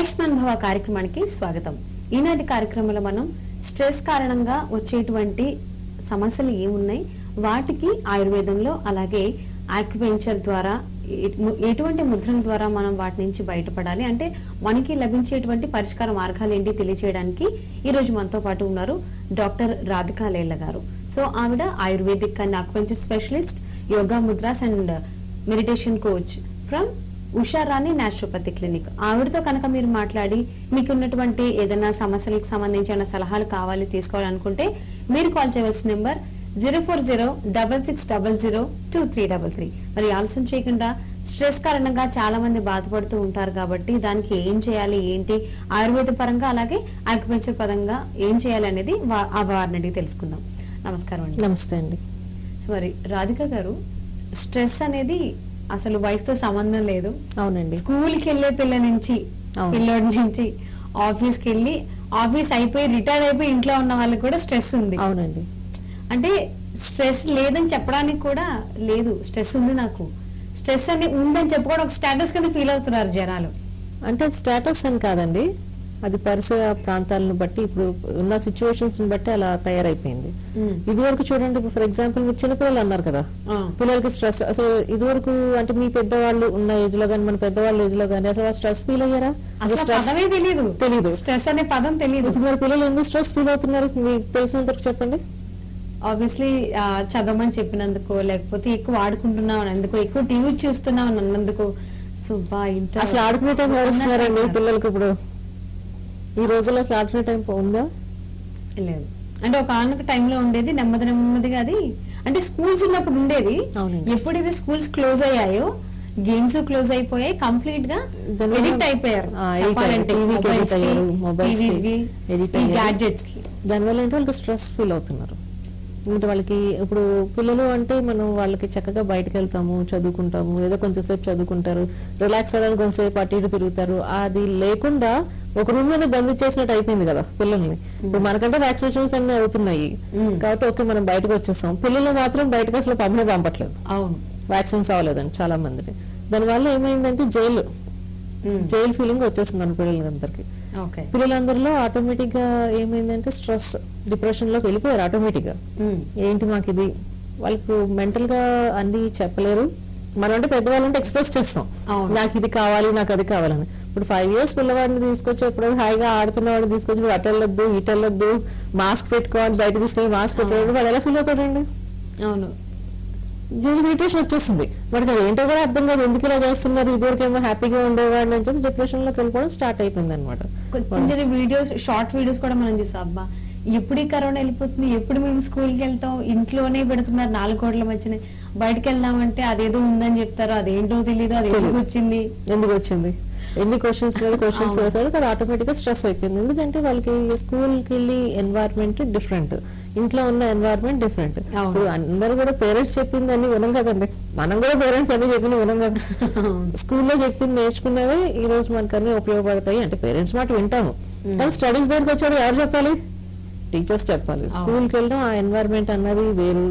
ఆయుష్మాన్ భవ కార్యక్రమానికి స్వాగతం. ఈనాటి కార్యక్రమంలో మనం స్ట్రెస్ కారణంగా వచ్చేటువంటి సమస్యలు ఏమున్నాయి, వాటికి ఆయుర్వేదంలో అలాగే ఆక్యుపెంచర్ ద్వారా ఎటువంటి ముద్రల ద్వారా మనం వాటి నుంచి బయటపడాలి అంటే మనకి లభించేటువంటి పరిష్కార మార్గాలు ఏంటి తెలియజేయడానికి ఈ రోజు మనతో పాటు ఉన్నారు డాక్టర్ రాధికా లేళ్ల గారు. సో ఆవిడ ayurvedic and acupuncture specialist, yoga mudras and meditation coach from Usharani naturopathy clinic. ఆవిడతో కనుక మీరు మాట్లాడి మీకున్నటువంటి ఏదైనా సమస్యలకు సంబంధించిన సలహాలు కావాలి తీసుకోవాలనుకుంటే మీరు కాల్ చేయవలసిన నెంబర్ 04066002333. మరి ఆలస్యం చేయకుండా, స్ట్రెస్ కారణంగా చాలా మంది బాధపడుతూ ఉంటారు కాబట్టి దానికి ఏం చేయాలి ఏంటి, ఆయుర్వేద పరంగా అలాగే ఆక్యుపెంచర్ పరంగా ఏం చేయాలి అనేది వారిని అడిగి తెలుసుకుందాం. నమస్కారం అండి. నమస్తే అండి. సో మరి రాధిక గారు, స్ట్రెస్ అనేది అసలు వయసుతో సంబంధం లేదు. అవునండి. స్కూల్కి వెళ్ళే పిల్లోడి నుంచి ఆఫీస్కి వెళ్ళి ఆఫీస్ అయిపోయి రిటైర్ అయిపోయి ఇంట్లో ఉన్న వాళ్ళకి కూడా స్ట్రెస్ ఉంది. అవునండి. అంటే స్ట్రెస్ లేదని చెప్పడానికి కూడా లేదు, స్ట్రెస్ ఉంది, నాకు స్ట్రెస్ అని ఉందని చెప్పుకోవడం ఒక స్టేటస్ కింద ఫీల్ అవుతున్నారు జనాలు. అంటే స్టేటస్ అని కాదండి, అది పరిసర ప్రాంతాలను బట్టి ఇప్పుడు ఉన్న సిచ్యువేషన్స్ బట్టి అలా తయారైపోయింది. ఇదివరకు చూడండి, ఫర్ ఎగ్జాంపుల్ మీరు చిన్నపిల్లలు అన్నారు కదా, పిల్లలకి స్ట్రెస్ అసలు ఇదివరకు అంటే మీ పెద్దవాళ్ళు ఉన్న ఏజ్ లో కానీ మన పెద్దవాళ్ళ ఏజ్ లో కానీ అసలు స్ట్రెస్ ఫీల్ అయ్యారా? తెలీదు, స్ట్రెస్ అనే పదం తెలియదు. ఇప్పుడు మరి పిల్లలు ఎందుకు స్ట్రెస్ ఫీల్ అవుతున్నారు మీకు తెలిసినంతవరకు చెప్పండి. ఆబ్వియస్లీ చదవమని చెప్పినందుకు, లేకపోతే ఎక్కువ ఆడుకుంటున్నాం అన్నందుకు, ఎక్కువ టీవీ చూస్తున్నాం అన్నందుకు. సో ఇంత అసలు ఆడుకునే టైం ఎవరుస్తున్నారండి పిల్లలకి? ఇప్పుడు ఈ రోజుల్లో అసలు ఆడుకునే టైం ఉందా? లేదు. అంటే ఒక ఆనక టైంలో ఉండేది, నెమ్మదిగా అది అంటే స్కూల్స్ ఉన్నప్పుడు ఉండేది. ఎప్పుడైతే స్కూల్స్ క్లోజ్ అయ్యాయో గేమ్స్ క్లోజ్ అయిపోయాయి, కంప్లీట్ గా ఎడిక్ట్ అయిపోయారు గ్యాడ్జెట్స్ కి. దానివల్ల ఏంటి వాళ్ళకి స్ట్రెస్ ఫీల్ అవుతున్నారు. అంటే వాళ్ళకి ఇప్పుడు పిల్లలు అంటే మనం వాళ్ళకి చక్కగా బయటకు వెళ్తాము, చదువుకుంటాము, ఏదో కొంచెంసేపు చదువుకుంటారు, రిలాక్స్ అవ్వడానికి కొంచెంసేపు అటు ఇటు తిరుగుతారు. అది లేకుండా ఒక రూమ్ లోనే బంధించేసినట్టు అయిపోయింది కదా పిల్లల్ని. ఇప్పుడు మనకంటే వ్యాక్సినేషన్స్ అన్ని అవుతున్నాయి కాబట్టి ఓకే మనం బయటకు వచ్చేస్తాం. పిల్లలు మాత్రం బయటకు అసలు పంపట్లేదు, వ్యాక్సిన్స్ అవ్వలేదండి చాలా మందిని. దానివల్ల ఏమైందంటే జైల్ ఫీలింగ్ వచ్చేస్తుంది మన పిల్లలందరికీ. పిల్లలందరిలో ఆటోమేటిక్ గా ఏమైందంటే స్ట్రెస్, డిప్రెషన్ లోకి వెళ్ళిపోయారు ఆటోమేటిక్ గా. ఏంటి మాకు ఇది, వాళ్ళకు మెంటల్ గా అన్ని చెప్పలేరు. మనం అంటే పెద్దవాళ్ళు అంటే ఎక్స్ప్రెస్ చేస్తాం, నాకు ఇది కావాలి, నాకు అది కావాలని. ఇప్పుడు 5 years పిల్లవాడిని తీసుకొచ్చి ఎప్పుడు హాయిగా ఆడుతున్న వాడిని తీసుకొచ్చి అటు వెళ్ళొద్దు ఇటు వెళ్ళొద్దు, మాస్క్ పెట్టుకోవాలి, బయట తీసుకొని మాస్క్ పెట్టుకోవాలి, వాడు ఎలా ఫీల్ అవుతాడండి? అవును, జీవిత డిప్రెషన్ వచ్చేస్తుంది వాడికి. అది ఏంటో కూడా అర్థం కాదు, ఎందుకు ఇలా చేస్తున్నారు, ఇదివరకు ఏమో హ్యాపీగా ఉండేవాడిని అని చెప్పి డిప్రెషన్ లోకి వెళ్ళిపోవడం స్టార్ట్ అయిపోయింది అనమాట. చిన్న చిన్న వీడియోస్, షార్ట్ వీడియోస్ కూడా మనం చూసాం. అబ్బా ఎప్పుడు ఈ కరోనా వెళ్ళిపోతుంది, ఎప్పుడు మేము స్కూల్కి వెళ్తాం, ఇంట్లోనే పెడుతున్నారు 4 గోడల మధ్యనే, బయటకు వెళ్దామంటే అదేదో ఉందని చెప్తారు, అదేంటో తెలియదు, అది ఎందుకు వచ్చింది ఎన్ని క్వశ్చన్స్ వేసాడు కదా, ఆటోమేటిక్ గా స్ట్రెస్ అయిపోయింది. ఎందుకంటే వాళ్ళకి స్కూల్కి వెళ్ళి ఎన్వైరన్మెంట్ డిఫరెంట్, ఇంట్లో ఉన్న ఎన్వైరన్మెంట్ డిఫరెంట్. ఇప్పుడు అందరూ కూడా పేరెంట్స్ చెప్పింది అన్ని వినం కదండి, మనం కూడా పేరెంట్స్ అన్ని చెప్పింది వినం కదా. స్కూల్లో చెప్పింది నేర్చుకునేవే ఈ రోజు మనకు అన్ని ఉపయోగపడతాయి. అంటే పేరెంట్స్ మాట వింటాము, కానీ స్టడీస్ దగ్గరికి వచ్చాడు ఎవరు చెప్పాలి? టీచర్స్ చెప్పాలి. స్కూల్కి వెళ్ళడం ఆ ఎన్వైరన్మెంట్ అన్నది వేరు,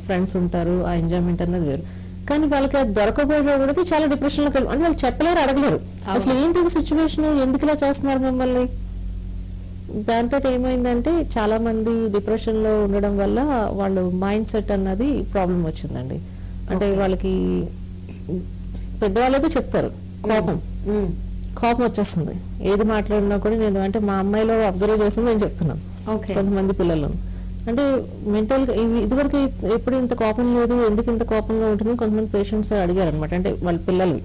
ఫ్రెండ్స్ ఉంటారు, ఆ ఎంజాయ్మెంట్ అన్నది వేరు. కానీ వాళ్ళకి అది దొరకపోయినప్పటికీ చాలా డిప్రెషన్ లోకి అంటే వాళ్ళు చెప్పలేరు, అడగలేరు అసలు ఏంటి సిచ్యువేషన్, ఎందుకు ఇలా చేస్తున్నారు మిమ్మల్ని. దాంతో ఏమైందంటే చాలా మంది డిప్రెషన్ లో ఉండడం వల్ల వాళ్ళు మైండ్ సెట్ అన్నది ప్రాబ్లం వచ్చిందండి. అంటే వాళ్ళకి పెద్దవాళ్ళైతే చెప్తారు కోపం వచ్చేస్తుంది, ఏది మాట్లాడినా కూడా. నేను అంటే మా అమ్మాయిలో అబ్జర్వ్ చేసింది నేను చెప్తున్నాను కొంతమంది పిల్లలను. అంటే మెంటల్ గా ఇదివరకు ఎప్పుడు ఇంత కోపం లేదు, ఎందుకు ఇంత కోపంగా ఉంటుంది కొంతమంది పేషెంట్స్ అడిగారు అనమాట. అంటే వాళ్ళ పిల్లలు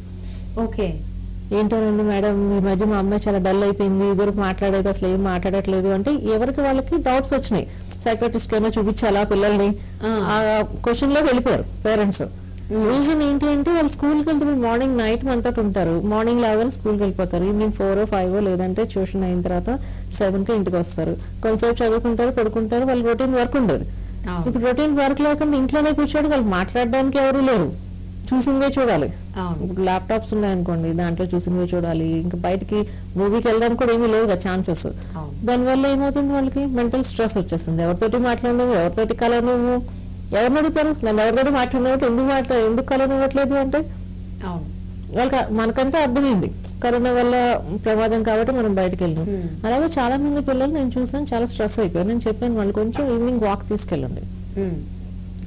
ఏంటోనండి మేడం ఈ మధ్య మా అమ్మాయి చాలా డల్ అయిపోయింది, ఇదివరకు మాట్లాడేది అసలు ఏం మాట్లాడట్లేదు అంటే ఎవరికి వాళ్ళకి డౌట్స్ వచ్చినాయి. సైకాట్రిస్ట్ కైనా చూపించాలా పిల్లల్ని, ఆ క్వశ్చన్ లోకి వెళ్ళిపోయారు పేరెంట్స్. రీజన్ ఏంటి అంటే వాళ్ళు స్కూల్కి వెళ్తే మార్నింగ్ నైట్ మనతో ఉంటారు, మార్నింగ్ లాగానే స్కూల్కి వెళ్ళిపోతారు, ఈవినింగ్ 4 or 5 లేదంటే ట్యూషన్ అయిన తర్వాత 7కి ఇంటికి వస్తారు, కొంతసేపు చదువుకుంటారు, పడుకుంటారు, వాళ్ళ రొటీన్ వర్క్ ఉండదు. ఇప్పుడు రొటీన్ వర్క్ లేకుండా ఇంట్లోనే కూర్చోడు, వాళ్ళు మాట్లాడడానికి ఎవరు లేరు, చూసిందే చూడాలి. ఇప్పుడు ల్యాప్టాప్స్ ఉన్నాయనుకోండి, దాంట్లో చూసినవే చూడాలి, ఇంకా బయటకి మూవీకి వెళ్ళడానికి కూడా ఏమీ లేవు కదా ఛాన్సెస్. దానివల్ల ఏమవుతుంది వాళ్ళకి మెంటల్ స్ట్రెస్ వచ్చేస్తుంది. ఎవరితోటి మాట్లాడలేవు, ఎవరితోటి కలవలేవు, ఎవరిని అడుగుతారు, నన్ను ఎవరితో మాట్లాడినట్టు ఎందుకు కలవనివ్వట్లేదు అంటే వాళ్ళకి మనకంటే అర్థమైంది కరోనా వల్ల ప్రమాదం కాబట్టి మనం బయటకు వెళ్ళాం. అలాగే చాలా మంది పిల్లలు నేను చూసాను చాలా స్ట్రెస్ అయిపోయారు. నేను చెప్పాను వాళ్ళు కొంచెం ఈవినింగ్ వాక్ తీసుకెళ్ళండి,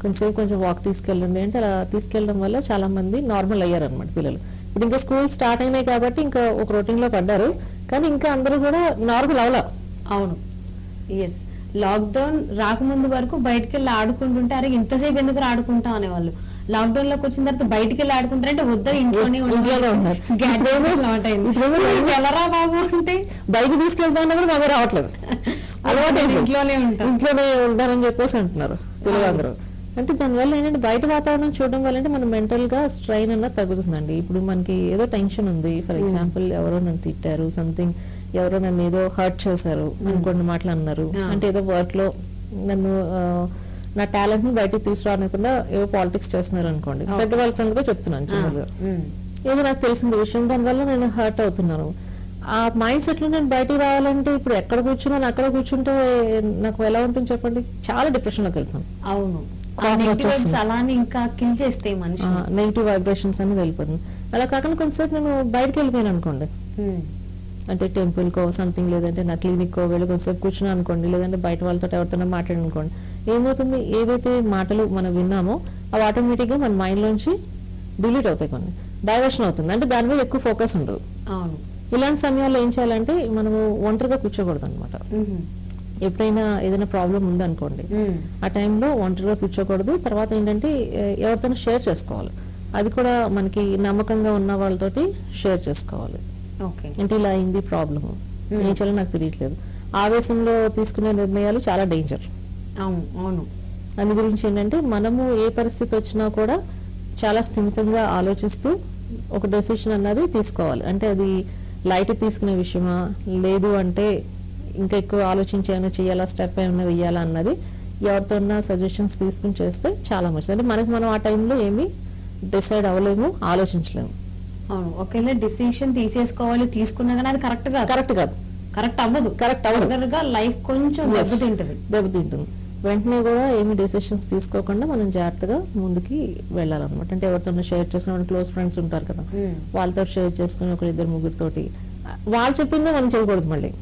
కొంచెం వాక్ తీసుకెళ్ళండి అంటే అలా తీసుకెళ్ళడం వల్ల చాలా మంది నార్మల్ అయ్యారు అనమాట పిల్లలు. ఇప్పుడు ఇంకా స్కూల్ స్టార్ట్ అయినాయి కాబట్టి ఇంకా ఒక రొటీన్ లో పడ్డారు, కానీ ఇంకా అందరూ కూడా నార్మల్ అవలా. అవును, ఎస్. లాక్డౌన్ రాకముందు వరకు బయటకు వెళ్ళి ఆడుకుంటుంటే అరే ఇంతసేపు ఎందుకు ఆడుకుంటాం అనేవాళ్ళు. లాక్డౌన్ లోకి వచ్చిన తర్వాత బయటికి వెళ్ళి ఆడుకుంటారంటే వద్దా ఇంట్లోనే వెళ్ళరా బాబు అంటే బయట తీసుకెళ్తాను కూడా బాగా రావట్లేదు, అలవాటు ఇంట్లోనే ఉంటారని చెప్పేసి అంటున్నారు పిల్లలందరూ. అంటే దానివల్ల ఏంటంటే బయట వాతావరణం చూడడం వల్ల అంటే మన మెంటల్ గా స్ట్రెయిన్ అన్నది తగ్గుతుందండి. ఇప్పుడు మనకి ఏదో టెన్షన్ ఉంది, ఫర్ ఎగ్జాంపుల్ ఎవరో నన్ను తిట్టారు, సంథింగ్ ఎవరో నన్ను ఏదో హర్ట్ చేశారు, నన్ను కొన్ని మాటలు అన్నారు అంటే ఏదో వర్క్ లో నన్ను నా టాలెంట్ ని బయటకు తీసుకురానికుండా ఏవో పాలిటిక్స్ చేస్తున్నారు అనుకోండి, పెద్దవాళ్ళ సంగతి చెప్తున్నాను చిన్నగా, ఏదో నాకు తెలిసిన విషయం దానివల్ల నేను హర్ట్ అవుతున్నాను. ఆ మైండ్ సెట్ లో నేను బయటికి రావాలంటే ఇప్పుడు ఎక్కడ కూర్చున్నాను అక్కడ కూర్చుంటే నాకు ఎలా ఉంటుంది చెప్పండి, చాలా డిప్రెషన్ లోకి వెళ్తాను. అవును, నెగిటివ్ వైబ్రేషన్స్ అనేది వెళ్ళిపోతుంది. అలా కాకుండా కొంతసేపు నేను బయటకు వెళ్ళిపోయాను అనుకోండి, అంటే టెంపుల్ కో సంథింగ్, లేదంటే నా క్లినిక్ కో వెళ్ళి కొంతసేపు కూర్చున్నాను అనుకోండి, లేదంటే బయట వాళ్ళతో ఎవరితోనో మాట్లాడి అనుకోండి, ఏమవుతుంది ఏవైతే మాటలు మనం విన్నామో అవి ఆటోమేటిక్ గా మన మైండ్ లోంచి డిలీట్ అవుతాయి, కొన్ని డైవర్షన్ అవుతుంది, అంటే దాని మీద ఎక్కువ ఫోకస్ ఉండదు. అవును, ఇలాంటి సమయాల్లో ఏం చేయాలంటే మనము ఒంటరిగా కూర్చోకూడదు అనమాట. ఎప్పుడైనా ఏదైనా ప్రాబ్లం ఉందనుకోండి ఆ టైంలో ఒంటరిగా కూర్చోకూడదు. తర్వాత ఏంటంటే ఎవరితో షేర్ చేసుకోవాలి, అది కూడా మనకి నమ్మకంగా ఉన్న వాళ్ళతోటి షేర్ చేసుకోవాలి. అంటే ఇలా అయింది ప్రాబ్లమ్, ఏం చేయాలో నాకు తెలియట్లేదు. ఆవేశంలో తీసుకునే నిర్ణయాలు చాలా డేంజర్. అవును, అందు గురించి ఏంటంటే మనము ఏ పరిస్థితి వచ్చినా కూడా చాలా స్థిమితంగా ఆలోచిస్తూ ఒక డెసిషన్ అన్నది తీసుకోవాలి. అంటే అది లైట్ తీసుకునే విషయమా, లేదు అంటే ఇంకా ఎక్కువ ఆలోచించి ఏమైనా చేయాలా, స్టెప్ ఏమైనా వెయ్యాలా అన్నది ఎవరితో సజెషన్స్ తీసుకుని చేస్తే చాలా మంచిది. అంటే మనకి మనం ఆ టైంలో ఏమి డిసైడ్ అవ్వలేము, ఆలోచించలేము. అవును, ఒకవేళ డిసిషన్ తీసేసుకోవాలి తీసుకున్నా కానీ అది కరెక్ట్ కాదు, కరెక్ట్ అవ్వదు, లైఫ్ కొంచెం దెబ్బతింటుంది. వెంటనే కూడా ఏమి డెసిషన్స్ తీసుకోకుండా మనం జాగ్రత్తగా ముందుకి వెళ్ళాలన్నమాట. అంటే ఎవరితో షేర్ చేసుకుని క్లోజ్ ఫ్రెండ్స్ ఉంటారు కదా, వాళ్ళతో షేర్ చేసుకుని ఒక ఇద్దరు ముగ్గురితోటి వాళ్ళు చెప్పిందే మనం చేయకూడదు, మళ్ళీ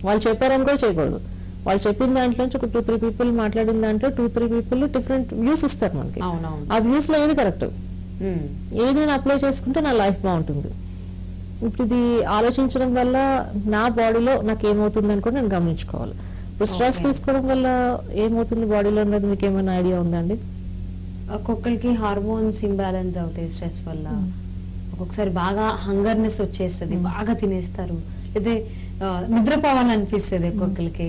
వాళ్ళు చెప్పారని కూడా చేయకూడదు. వాళ్ళు చెప్పిన దాంట్లో ఒక 2-3 పీపుల్ మాట్లాడిన దాంట్లో 2-3 పీపుల్ డిఫరెంట్ వ్యూస్ ఇస్తారు మనకి. ఆ వ్యూస్ లో ఏది కరెక్ట్, ఏది నేను అప్లై చేసుకుంటే నా లైఫ్ బాగుంటుంది. ఇప్పుడు ఇది ఆలోచించడం వల్ల నా బాడీలో నాకు ఏమవుతుంది అని కూడా నేను గమనించుకోవాలి. ఇప్పుడు స్ట్రెస్ తీసుకోవడం వల్ల ఏమవుతుంది బాడీలో అన్నది మీకు ఏమైనా ఐడియా ఉందండి? ఒక్కొక్కరికి హార్మోన్స్ ఇంబ్యాలెన్స్ అవుతాయి స్ట్రెస్ వల్ల. ఒక్కొక్కసారి బాగా హంగర్నెస్ వచ్చేస్తుంది, బాగా తినేస్తారు, లేదా నిద్రపోవాలనిపిస్తుంది ఒక్కొక్కరికి.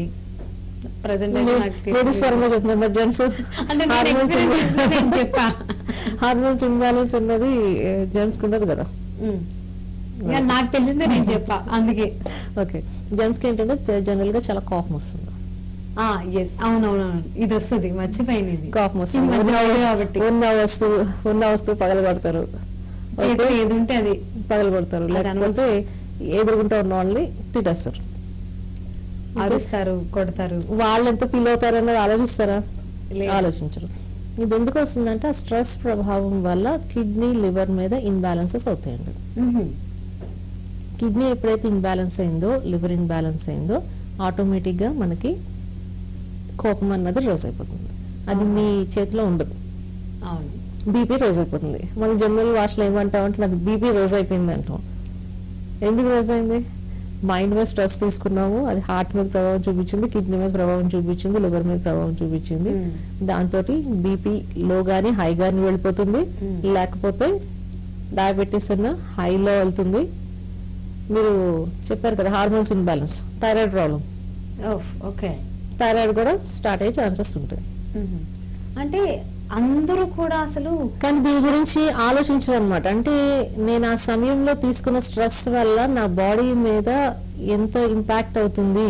హార్మోన్స్ ఇంబ్యాలెన్స్ అన్నది జెంట్స్ కి ఉండదు కదా, నాకు తెలిసిందే నేను చెప్పా అందుకే. ఓకే, జెంట్స్ కి ఏంటంటే జనరల్ గా చాలా కోపం వస్తుంది. అవునవునవును, ఇది వస్తుంది, మర్చిపోయింది. కోపం వస్తుంది, ఉన్న వస్తువు పగలగొడతారు, ఏది ఉంటే అది పగలగొడతారు, లేకపోతే ఎదురుకుంటూ ఉన్న వాళ్ళని తిట్టేస్తారు, అరుస్తారు, కొడతారు. వాళ్ళు ఎంత ఫీల్ అవుతారు అన్నది ఆలోచిస్తారా? ఆలోచించరు. ఇది ఎందుకు వస్తుందంటే ఆ స్ట్రెస్ ప్రభావం వల్ల కిడ్నీ లివర్ మీద ఇన్బ్యాలెన్సెస్ అవుతాయండి. కిడ్నీ ఎప్పుడైతే ఇన్బ్యాలెన్స్ అయిందో, లివర్ ఇన్బ్యాలెన్స్ అయిందో, ఆటోమేటిక్ గా మనకి కోపం అన్నది రైజ్ అయిపోతుంది. అది మీ చేతిలో ఉండదు. బీపీ రైజ్ అయిపోతుంది. మన జనరల్ భాషలో ఏమంటామంటే నాకు బీపీ రైజ్ అయిపోయింది అంటాం. ఎందుకు రైజ్ అయింది? మైండ్ మీద స్ట్రెస్ తీసుకున్నాము, అది హార్ట్ మీద ప్రభావం చూపించింది, కిడ్నీ మీద ప్రభావం చూపించింది, లివర్ మీద ప్రభావం చూపించింది. దాంతో బీపీ లో గానీ హై గానీ వెళ్ళిపోతుంది, లేకపోతే డయాబెటీస్ అన్న హైలో వెళ్తుంది. మీరు చెప్పారు కదా hormones imbalance, thyroid problem, thyroid కూడా స్టార్ట్ అయ్యే ఛాన్సెస్ ఉంటాయి. అంటే అందరూ కూడా అసలు కానీ దీని గురించి ఆలోచించరు అనమాట. అంటే నేను ఆ సమయంలో తీసుకున్న స్ట్రెస్ వల్ల నా బాడీ మీద ఎంత ఇంపాక్ట్ అవుతుంది,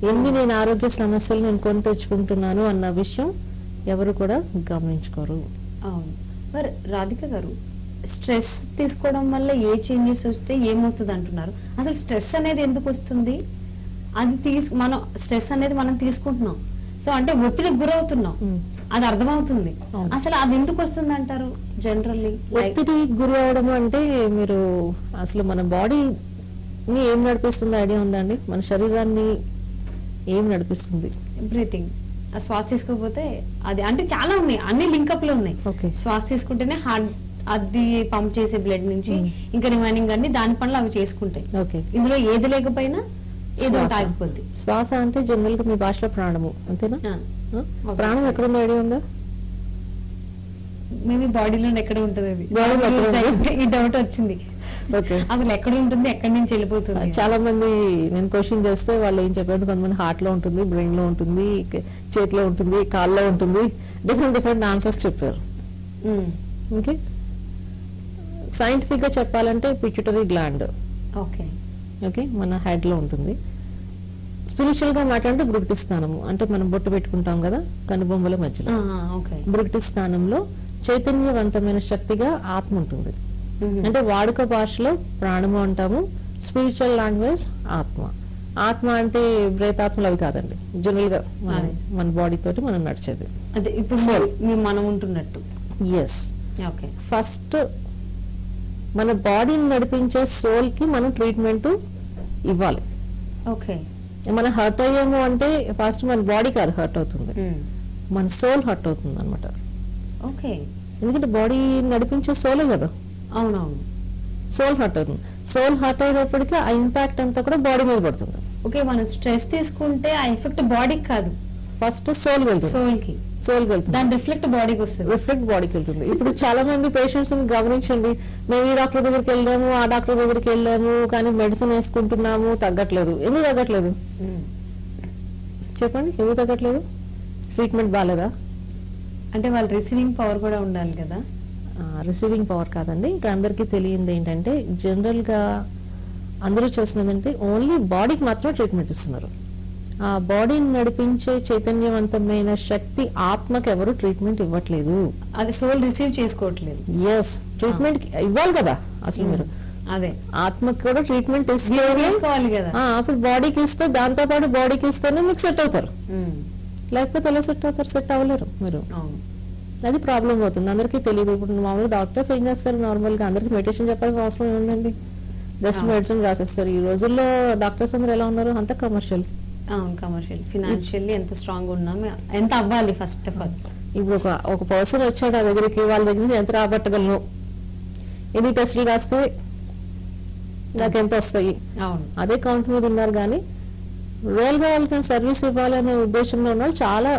ఎన్ని నేను ఆరోగ్య సమస్యలు నేను కొని తెచ్చుకుంటున్నాను అన్న విషయం ఎవరు కూడా గమనించుకోరు. అవును. మరి రాధిక గారు, స్ట్రెస్ తీసుకోవడం వల్ల ఏ చేంజెస్ వస్తే ఏమవుతుంది అంటున్నారు? అసలు స్ట్రెస్ అనేది ఎందుకు వస్తుంది? అది మనం స్ట్రెస్ అనేది మనం తీసుకుంటున్నాం, సో అంటే ఒత్తిడికి గురవుతున్నాం, అది అర్థమవుతుంది. అసలు అది ఎందుకు వస్తుంది అంటారు జనరల్లీ? ఒత్తిడి గురి అవడం అంటే మీరు అసలు మన బాడీని ఏం నడిపిస్తుంది ఐడియా ఉందండి? మన శరీరాన్ని ఏం నడిపిస్తుంది? బ్రీతింగ్. ఆ శ్వాస తీసుకోకపోతే అది అంటే చాలా ఉన్నాయి, అన్ని లింకప్ లో ఉన్నాయి. Okay. శ్వాస తీసుకుంటేనే హార్ట్ అది పంప్ చేసే బ్లడ్ నుంచి ఇంకా రిమైనింగ్ అన్ని దాని పనులు అవి చేసుకుంటాయి. ఓకే, ఇందులో ఏది లేకపోయినా ఏదో ఒకటి ఆగిపోద్ది. శ్వాస అంటే జనరల్ గా మీ భాషలో ప్రాణము, అంతేనా? ప్రాణం ఎక్కడుంది ఐడియా ఉందా? మేబీ బాడీలో ఎక్కడ ఉంటుంది అది? బాడీలో ఎక్కడ ఉంది? ఈ డౌట్ వచ్చింది. ఓకే, అసలు ఎక్కడ ఉంటుంది, ఎక్కడి నుంచి వెళ్ళిపోతుంది? చాలా మంది నేను క్వశ్చన్ చేస్తే వాళ్ళు ఏం చెప్పారు, కొంతమంది హార్ట్ లో ఉంటుంది, బ్రెయిన్ లో ఉంటుంది, చేతిలో ఉంటుంది, కాల్లో ఉంటుంది, డిఫరెంట్ ఆన్సర్స్ చెప్పారు. ఓకే, సైంటిఫిక్ గా చెప్పాలంటే పిట్యూటరీ గ్లాండ్, ఓకే ఓకే, మన హెడ్ లో ఉంటుంది. స్పిరిచువల్ గా మాట్లాడితే బృగటి స్థానము, అంటే మనం బొట్టు పెట్టుకుంటాం కదా కనుబొమ్మల మధ్యలో, ఓకే. బృగటి స్థానంలో చైతన్యవంతమైన శక్తిగా ఆత్మ ఉంటుంది. అంటే వాడుక భాషలో ప్రాణము అంటాము, స్పిరిచువల్ లాంగ్వేజ్ ఆత్మ. ఆత్మ అంటే ప్రేతాత్మలు అవి కాదండి, జనరల్ గా మన బాడీ తోటి మనం నడిచేది. అదే ఇప్పుడు మనం ఉంటున్నట్టు. Yes, okay. ఫస్ట్ మన బాడీని నడిపించే సోల్ కి మనం ట్రీట్మెంట్ ఇవ్వాలి. ఓకే. మనం హర్ట్ అయ్యాము అంటే ఫస్ట్ మన బాడీ కాదు హర్ట్ అవుతుంది, మన సోల్ హర్ట్ అవుతుంది అనమాట. ఓకే. ఎందుకంటే బాడీ నడిపించే సోలే కదా, అవునవును. సోల్ హర్ట్ అవుతుంది. సోల్ హర్ట్ అయినప్పటికీ ఆ ఇంపాక్ట్ అంతా కూడా బాడీ మీద పడుతుంది. ఓకే, మనం స్ట్రెస్ తీసుకుంటే ఆ ఎఫెక్ట్ బాడీకి కాదు, ఫస్ట్ సోల్ వెళ్తుంది, సోల్ వెళ్తుంది, దాని రిఫ్లెక్ట్ బాడీకి వస్తుంది, రిఫ్లెక్ట్ బాడీకి వెళ్తుంది. ఇప్పుడు చాలా మంది పేషెంట్స్ గమనించండి, మేము ఈ డాక్టర్ దగ్గరికి వెళ్ళాము, ఆ డాక్టర్ దగ్గరికి వెళ్ళాము, కానీ మెడిసిన్ వేసుకుంటున్నాము, తగ్గట్లేదు. ఎందుకు తగ్గట్లేదు చెప్పండి? ఎందుకు తగ్గట్లేదు? ట్రీట్మెంట్ బాగాలేదా? అంటే వాళ్ళు రిసీవింగ్ పవర్ కూడా ఉండాలి కదా. రిసీవింగ్ పవర్ కాదండి, ఇక్కడ అందరికీ తెలియంది ఏంటంటే జనరల్ గా అందరూ చేస్తున్నదంటే ఓన్లీ బాడీకి మాత్రమే ట్రీట్మెంట్ ఇస్తున్నారు. ఆ బాడీని నడిపించే చైతన్యవంతమైన శక్తి ఆత్మకి ఎవరు ట్రీట్మెంట్ ఇవ్వట్లేదు. అది సోల్ రిసీవ్ చేసుకోవట్లేదు. ఎస్, ట్రీట్మెంట్ ఇవ్వాలి కదా అసలు మీరు. అదే ఆత్మకి కూడా ట్రీట్మెంట్ ఇస్తే తీసుకోవాలి కదా. అప్పుడు బాడీకి ఇస్తే, దాంతో పాటు బాడీకి ఇస్తేనే మీకు సెట్ అవుతారు, లేకపోతే ఎలా సెట్ అవుతారు? సెట్ అవ్వలేరు మీరు. అది ప్రాబ్లం అవుతుంది, అందరికీ తెలియదు. ఇప్పుడు మామూలుగా డాక్టర్స్ ఏం చేస్తారు, నార్మల్ గా అందరికి మెడిటేషన్ చెప్పాల్సిన అవసరం ఏముందండి, జస్ట్ మెడిసిన్ రాసేస్తారు. ఈ రోజుల్లో డాక్టర్స్ అందరూ ఎలా ఉన్నారు, అంత కమర్షియల్. అవును, కమర్షియల్. ఫినాన్షియల్లీ ఎంత స్ట్రాంగ్ ఉన్నాం, ఎంత అవ్వాలి ఫస్ట్ ఆఫ్ ఆల్. ఇప్పుడు ఒక పర్సన్ వచ్చాడు ఆ దగ్గరికి, వాళ్ళ దగ్గర నుంచి ఎంత రాబట్టగలను, ఎన్ని టెస్టులు రాస్తే నాకు ఎంత వస్తాయి, అదే కౌంట్ మీద ఉన్నారు. కానీ రియల్ గా వాళ్ళకి సర్వీస్ ఇవ్వాలనే ఉద్దేశంలో ఉన్న వాళ్ళు చాలా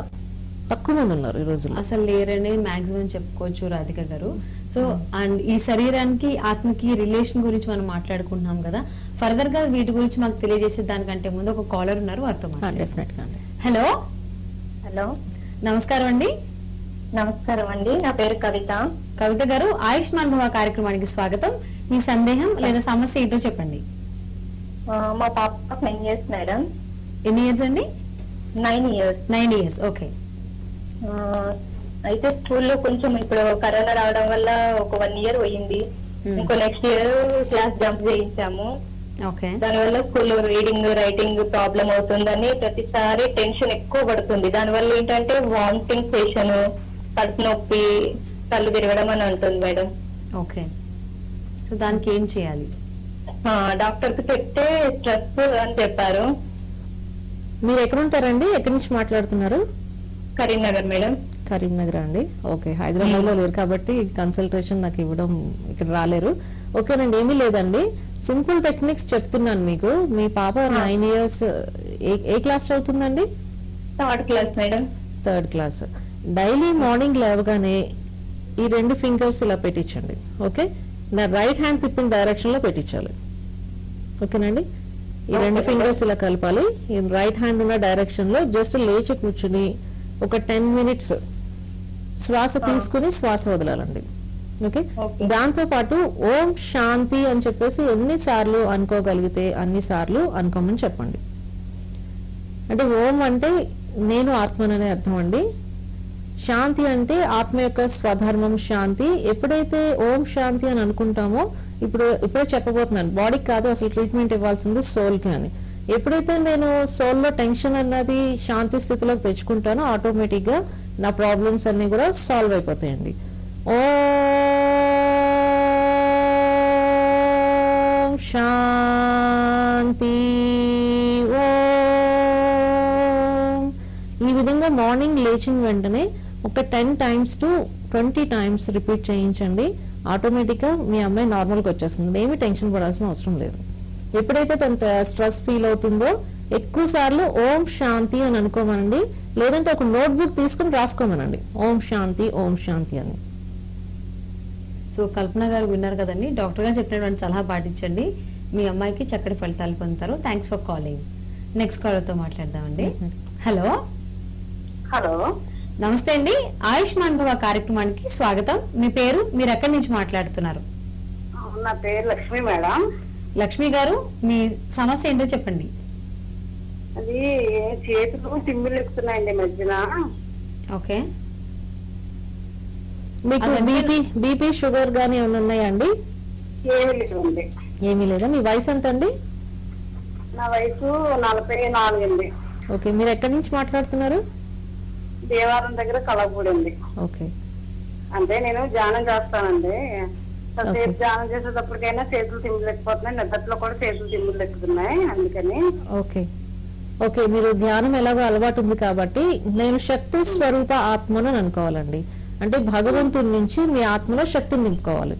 తక్కువ మంది ఉన్నారు ఈ రోజుల్లో. అసలు లేరనే మాక్సిమం చెప్పుకోవచ్చు రాధిక గారు. సో అండ్ ఈ శరీరానికి ఆత్మకి రిలేషన్ గురించి మనం మాట్లాడుకుంటున్నాం కదా, ఫర్దర్ గా వీటి గురించి మాకు తెలియజేసే దానికంటే ముందు ఒక కాలర్ ఉన్నారు, వారితో డెఫినెట్ గా. హలో హలో, నమస్కారం అండి. నమస్కారం అండి, నా పేరు కవిత. కవిత గారు, ఆయుష్మాన్ భవ కార్యక్రమానికి స్వాగతం. మీ సందేహం లేదా సమస్య ఏంటో చెప్పండి. మా పాప 9 years మేడం. ఎన్ని ఇయర్స్ అండి? 9 years. 9 years, okay. అయితే స్కూల్లో కొంచెం ఇప్పుడు కరోనా రావడం వల్ల ఒక 1 year పోయింది. ఇంకో నెక్స్ట్ ఇయర్ క్లాస్ జంప్ చేయించాము. ఓకే. దానివల్ల స్కూల్లో రీడింగ్ రైటింగ్ ప్రాబ్లం అవుతుందని ప్రతిసారి టెన్షన్ ఎక్కువ పడుతుంది. దానివల్ల ఏంటంటే వామిటింగ్ సెషన్, కడుపు నొప్పి, కళ్ళు తిరగడం అని అంటుంది మేడం. ఓకే, సో దానికి ఏం చేయాలి? డాక్టర్ కి చెప్తే స్ట్రెస్ అని చెప్పారు. మీరు ఎక్కడ ఉంటారండి, ఎక్కడి నుంచి మాట్లాడుతున్నారు? కరీంనగర్ మేడం. కరీంనగర్ అండి, ఓకే. హైదరాబాద్ లో లేరు కాబట్టి కన్సల్టేషన్ నాకు ఇవ్వడం ఇక్కడ రాలేరు. ఓకేనండి, ఏమీ లేదండి, సింపుల్ టెక్నిక్స్ చెప్తున్నాను మీకు. మీ పాప 9 years, ఏ క్లాస్ చదువుతుందండి? 3rd class madam. 3rd class. Daily morning లేవగానే ఈ 2 fingers ఇలా పెట్టించండి, ఓకే. నా రైట్ హ్యాండ్ తిప్పిన డైరెక్షన్ లో పెట్టించాలి, ఓకేనండి. ఈ 2 fingers ఇలా కలపాలి. ఈ రైట్ హ్యాండ్ ఉన్న డైరెక్షన్ లో జస్ట్ లేచి కూర్చుని ఒక 10 minutes శ్వాస తీసుకుని శ్వాస వదలాలండి, ఓకే. దాంతో పాటు ఓం శాంతి అని చెప్పేసి ఎన్నిసార్లు అనుకోగలిగితే అన్ని సార్లు అనుకోమని చెప్పండి. అంటే ఓం అంటే నేను ఆత్మననే అర్థం అండి, శాంతి అంటే ఆత్మ యొక్క స్వధర్మం శాంతి. ఎప్పుడైతే ఓం శాంతి అని అనుకుంటామో, ఇప్పుడే చెప్పబోతున్నాను, బాడీకి కాదు అసలు ట్రీట్మెంట్ ఇవ్వాల్సింది సోల్కి అని. ఎప్పుడైతే నేను సోల్లో టెన్షన్ అన్నది శాంతి స్థితిలోకి తెచ్చుకుంటానో ఆటోమేటిక్గా నా ప్రాబ్లమ్స్ అన్నీ కూడా సాల్వ్ అయిపోతాయండి. ఓం శాంతి ఓం. ఈ విధంగా మార్నింగ్ లేచిన వెంటనే ఒక 10 times to 20 times రిపీట్ చేయించండి. ఆటోమేటిక్గా మీ అమ్మాయి నార్మల్గా వచ్చేస్తుంది. ఏమీ టెన్షన్ పడాల్సిన అవసరం లేదు. ఎప్పుడైతే తను స్ట్రెస్ ఫీల్ అవుతుందో ఎక్కువ సార్లు ఓం శాంతి అని అనుకోమనండి, లేదంటే ఒక నోట్బుక్ తీసుకుని రాసుకోమనండి ఓం శాంతి అని. సో కల్పన గారు విన్నారు కదండి, డాక్టర్ గారు చెప్పినటువంటి సలహా పాటించండి, మీ అమ్మాయికి చక్కటి ఫలితాలు పొందుతారు. Thanks for calling. నెక్స్ట్ కాలర్తో మాట్లాడదామండి. హలో హలో, నమస్తే అండి, ఆయుష్మాన్ భవ కార్యక్రమానికి స్వాగతం. మీ పేరు, మీరు ఎక్కడి నుంచి మాట్లాడుతున్నారు? నా పేరు లక్ష్మి మేడం. లక్ష్మి గారు, మీ సమస్య ఏంటో చెప్పండి. అది చేతులు తిమ్మిళ్ళు ఎక్కుతున్నాయండి మధ్యన. ఓకే, మీకు బీపీ షుగర్ గానీ ఏమైనా ఉన్నాయా అండి? ఏమీ లేదండి. ఏమీ లేదా. మీ వయసు ఎంత అండి? నా వయసు 44 అండి. ఓకే, మీరు ఎక్కడి నుంచి మాట్లాడుతున్నారు? దేవారం దగ్గర కలగపూడి అండి. ఓకే, అంటే నేను ధ్యానం చేస్తానండి. కాసేపు ధ్యానం చేసేటప్పటికైనా చేతులు తిమ్మిళ్ళు ఎక్కిపోతున్నాయి, నిద్రలో కూడా చేతులు తిమ్మిళ్ళు ఎక్కుతున్నాయి. అందుకని ఓకే ఓకే మీరు ధ్యానం ఎలాగో అలవాటు ఉంది కాబట్టి నేను శక్తి స్వరూప ఆత్మను అని అనుకోవాలండి. అంటే భగవంతుడి నుంచి మీ ఆత్మలో శక్తిని నింపుకోవాలి.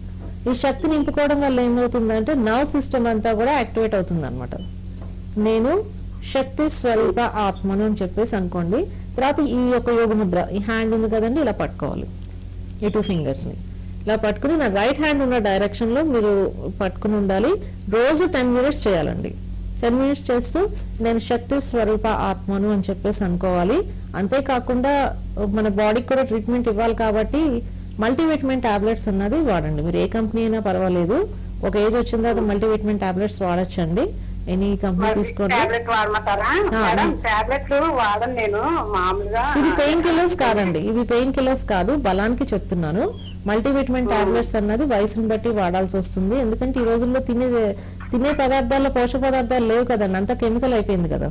ఈ శక్తి నింపుకోవడం వల్ల ఏమవుతుందంటే నర్వ్ సిస్టమ్ అంతా కూడా యాక్టివేట్ అవుతుంది అనమాట. నేను శక్తి స్వరూప ఆత్మను అని చెప్పేసి అనుకోండి. తర్వాత ఈ యొక్క యోగ ముద్ర, ఈ హ్యాండ్ ఉంది కదండి, ఇలా పట్టుకోవాలి. ఈ 2 fingersని ఇలా పట్టుకుని నా రైట్ హ్యాండ్ ఉన్న డైరెక్షన్ లో మీరు పట్టుకుని ఉండాలి. రోజు 10 minutes చేయాలండి. 10 minutes చేస్తూ నేను శక్తి స్వరూప ఆత్మను అని చెప్పేసి అనుకోవాలి. అంతేకాకుండా మన బాడీకి కూడా ట్రీట్మెంట్ ఇవ్వాలి కాబట్టి మల్టీవిటమిన్ టాబ్లెట్స్ అన్నది వాడండి. మీరు ఏ కంపెనీ అయినా పర్వాలేదు, ఒక ఏజ్ వచ్చిన తర్వాత మల్టీవిటమిన్ టాబ్లెట్స్ వాడచ్చండి. ఎనీ కంపెనీ తీసుకోండి. టాబ్లెట్ వాడమంటారా మేడం? టాబ్లెట్లు వాడను నేను మామూలుగా. ఇది పెయిన్ కిల్లర్స్ కాదండి, ఇవి పెయిన్ కిల్లర్స్ కాదు, బలానికి చెప్తున్నాను. మల్టీవిటమిన్ టాబ్లెట్స్ అన్నది వయసును బట్టి వాడాల్సి వస్తుంది. ఎందుకంటే ఈ రోజుల్లో తినే పదార్థాల్లో పోషక పదార్థాలు లేవు కదండి, అంతా కెమికల్ అయిపోయింది కదా.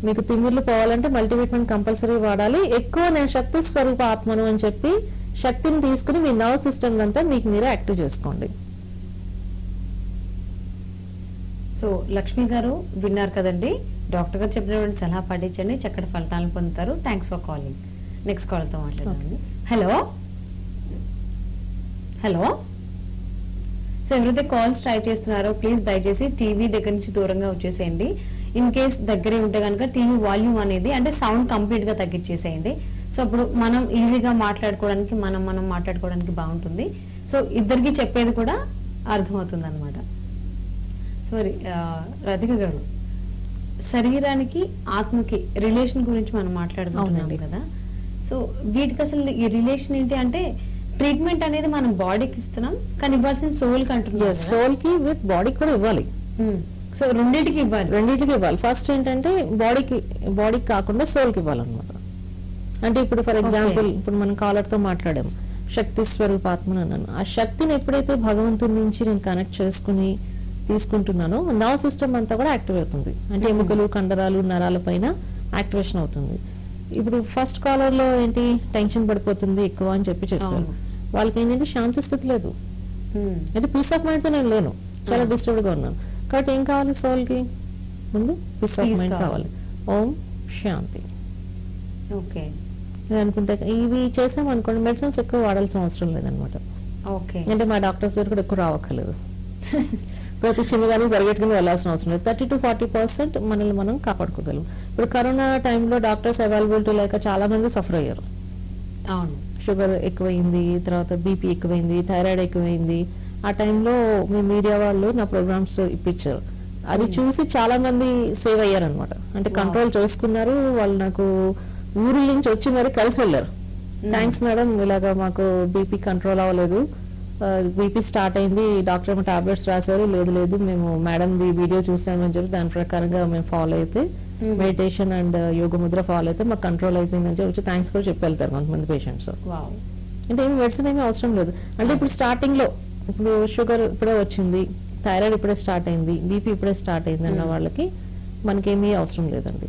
మీకు తిమ్మిర్లు పోవాలంటే మల్టీవిటమిన్ కంపల్సరీ వాడాలి. ఎక్కువ నేను శక్తి స్వరూప ఆత్మను అని చెప్పి శక్తిని తీసుకుని మీ నర్వ్ సిస్టమ్ అంతా మీకు మీరే యాక్టివ్ చేసుకోండి. సో లక్ష్మి గారు విన్నారు కదండి, డాక్టర్ గారు చెప్పినటువంటి సలహా పాటించండి, చక్కటి ఫలితాలను పొందుతారు. Thanks for calling. నెక్స్ట్ కాల్తో మాట్లాడండి. Hello hello. సో ఎవరైతే కాల్స్ ట్రై చేస్తున్నారో ప్లీజ్ దయచేసి టీవీ దగ్గర నుంచి దూరంగా వచ్చేసేయండి. ఇన్ కేస్ దగ్గరే ఉంటే కనుక టీవీ వాల్యూమ్ అనేది అంటే సౌండ్ కంప్లీట్ గా తగ్గించేసేయండి. సో అప్పుడు మనం ఈజీగా మాట్లాడుకోవడానికి మనం మాట్లాడుకోవడానికి బాగుంటుంది. సో ఇద్దరికి చెప్పేది కూడా అర్థమవుతుంది అనమాట. సో రాధిక గారు, శరీరానికి ఆత్మకి రిలేషన్ గురించి మనం మాట్లాడుకుంటున్నాం కదా. సో వీటికి అసలు ఈ రిలేషన్ ఏంటి అంటే ట్రీట్మెంట్ అనేది మనం బాడీకి ఇస్తున్నాం, కానీ ఇవ్వాల్సిన సోల్ కి అంటున్నాం. సోల్ కి విత్ బాడీ కూడా ఇవ్వాలి. సో రెండింటికి ఇవ్వాలి. ఫస్ట్ ఏంటంటే బాడీకి కాకుండా సోల్ కి ఇవ్వాలన్నమాట. అంటే ఇప్పుడు ఫర్ ఎగ్జాంపుల్ ఇప్పుడు మనం కాలర్ తో మాట్లాడాము, శక్తి స్వరూపాత్మను అన్నాను. ఆ శక్తిని ఎప్పుడైతే భగవంతుడి నుంచి నేను కనెక్ట్ చేసుకుని తీసుకుంటున్నానో నర్వ్ సిస్టమ్ అంతా కూడా యాక్టివ్ అవుతుంది. అంటే ఎముకలు, కండరాలు, నరాల పైన యాక్టివేషన్ అవుతుంది. ఇప్పుడు ఫస్ట్ కాలర్ లో ఏంటి టెన్షన్ పడిపోతుంది ఎక్కువ అని చెప్పారు. వాళ్ళకి ఏంటంటే శాంతి స్థితి లేదు, అంటే పీస్ ఆఫ్ మైండ్ తో నేను లేను, చాలా డిస్టర్బ్డ్ గా ఉన్నాను. కాబట్టి ఏం కావాలి సోల్ కి? ముందు పీస్ ఆఫ్ మైండ్ కావాలి. ఓం శాంతి. ఓకే, నేను అనుకుంటే ఇవి చేసామనుకోండి మెడిసిన్స్ ఎక్కువ వాడాల్సిన అవసరం లేదనమాట. ఓకే, అంటే మా డాక్టర్స్ దగ్గర కూడా ఎక్కువ రావక్కర్లేదు. ప్రతి చిన్నదానికి పరిగెట్టుకుని వెళ్ళాల్సిన అవసరం లేదు. 30 to 40% మనల్ని మనం కాపాడుకోగలం. ఇప్పుడు కరోనా టైంలో డాక్టర్స్ అవైలబిలిటీ లేక చాలా మంది సఫర్ అయ్యారు. అవును, షుగర్ ఎక్కువైంది, తర్వాత బీపీ ఎక్కువైంది, థైరాయిడ్ ఎక్కువైంది. ఆ టైంలో మీ మీడియా వాళ్ళు నా ప్రోగ్రామ్స్ ఇప్పించారు. అది చూసి చాలా మంది సేవ్ అయ్యారు అనమాట. అంటే కంట్రోల్ చేసుకున్నారు. వాళ్ళు నాకు ఊరు నుంచి వచ్చి మరి కలిసి వెళ్ళారు. థ్యాంక్స్ మేడం, ఇలాగా మాకు బీపీ కంట్రోల్ అవ్వలేదు, బీపీ స్టార్ట్ అయింది, డాక్టర్ ఏమో టాబ్లెట్స్ రాశారు, లేదు మేము మేడంది వీడియో చూసామని చెప్పి దాని ప్రకారంగా మేము ఫాలో అయితే meditation and yoke Mudra follow అయితే మాకు కంట్రోల్ అయిపోయిందని చెప్పి వచ్చి థ్యాంక్స్ కూడా చెప్పి వెళ్తారు కొంతమంది పేషెంట్స్. అంటే ఏమి మెడిసిన్ ఏమీ అవసరం లేదు. అంటే ఇప్పుడు స్టార్టింగ్ లో ఇప్పుడు షుగర్ ఇప్పుడే వచ్చింది, థైరాయిడ్ ఇప్పుడే స్టార్ట్ అయింది, బీపీ ఇప్పుడే స్టార్ట్ అయింది అన్న వాళ్ళకి మనకేమీ అవసరం లేదండి.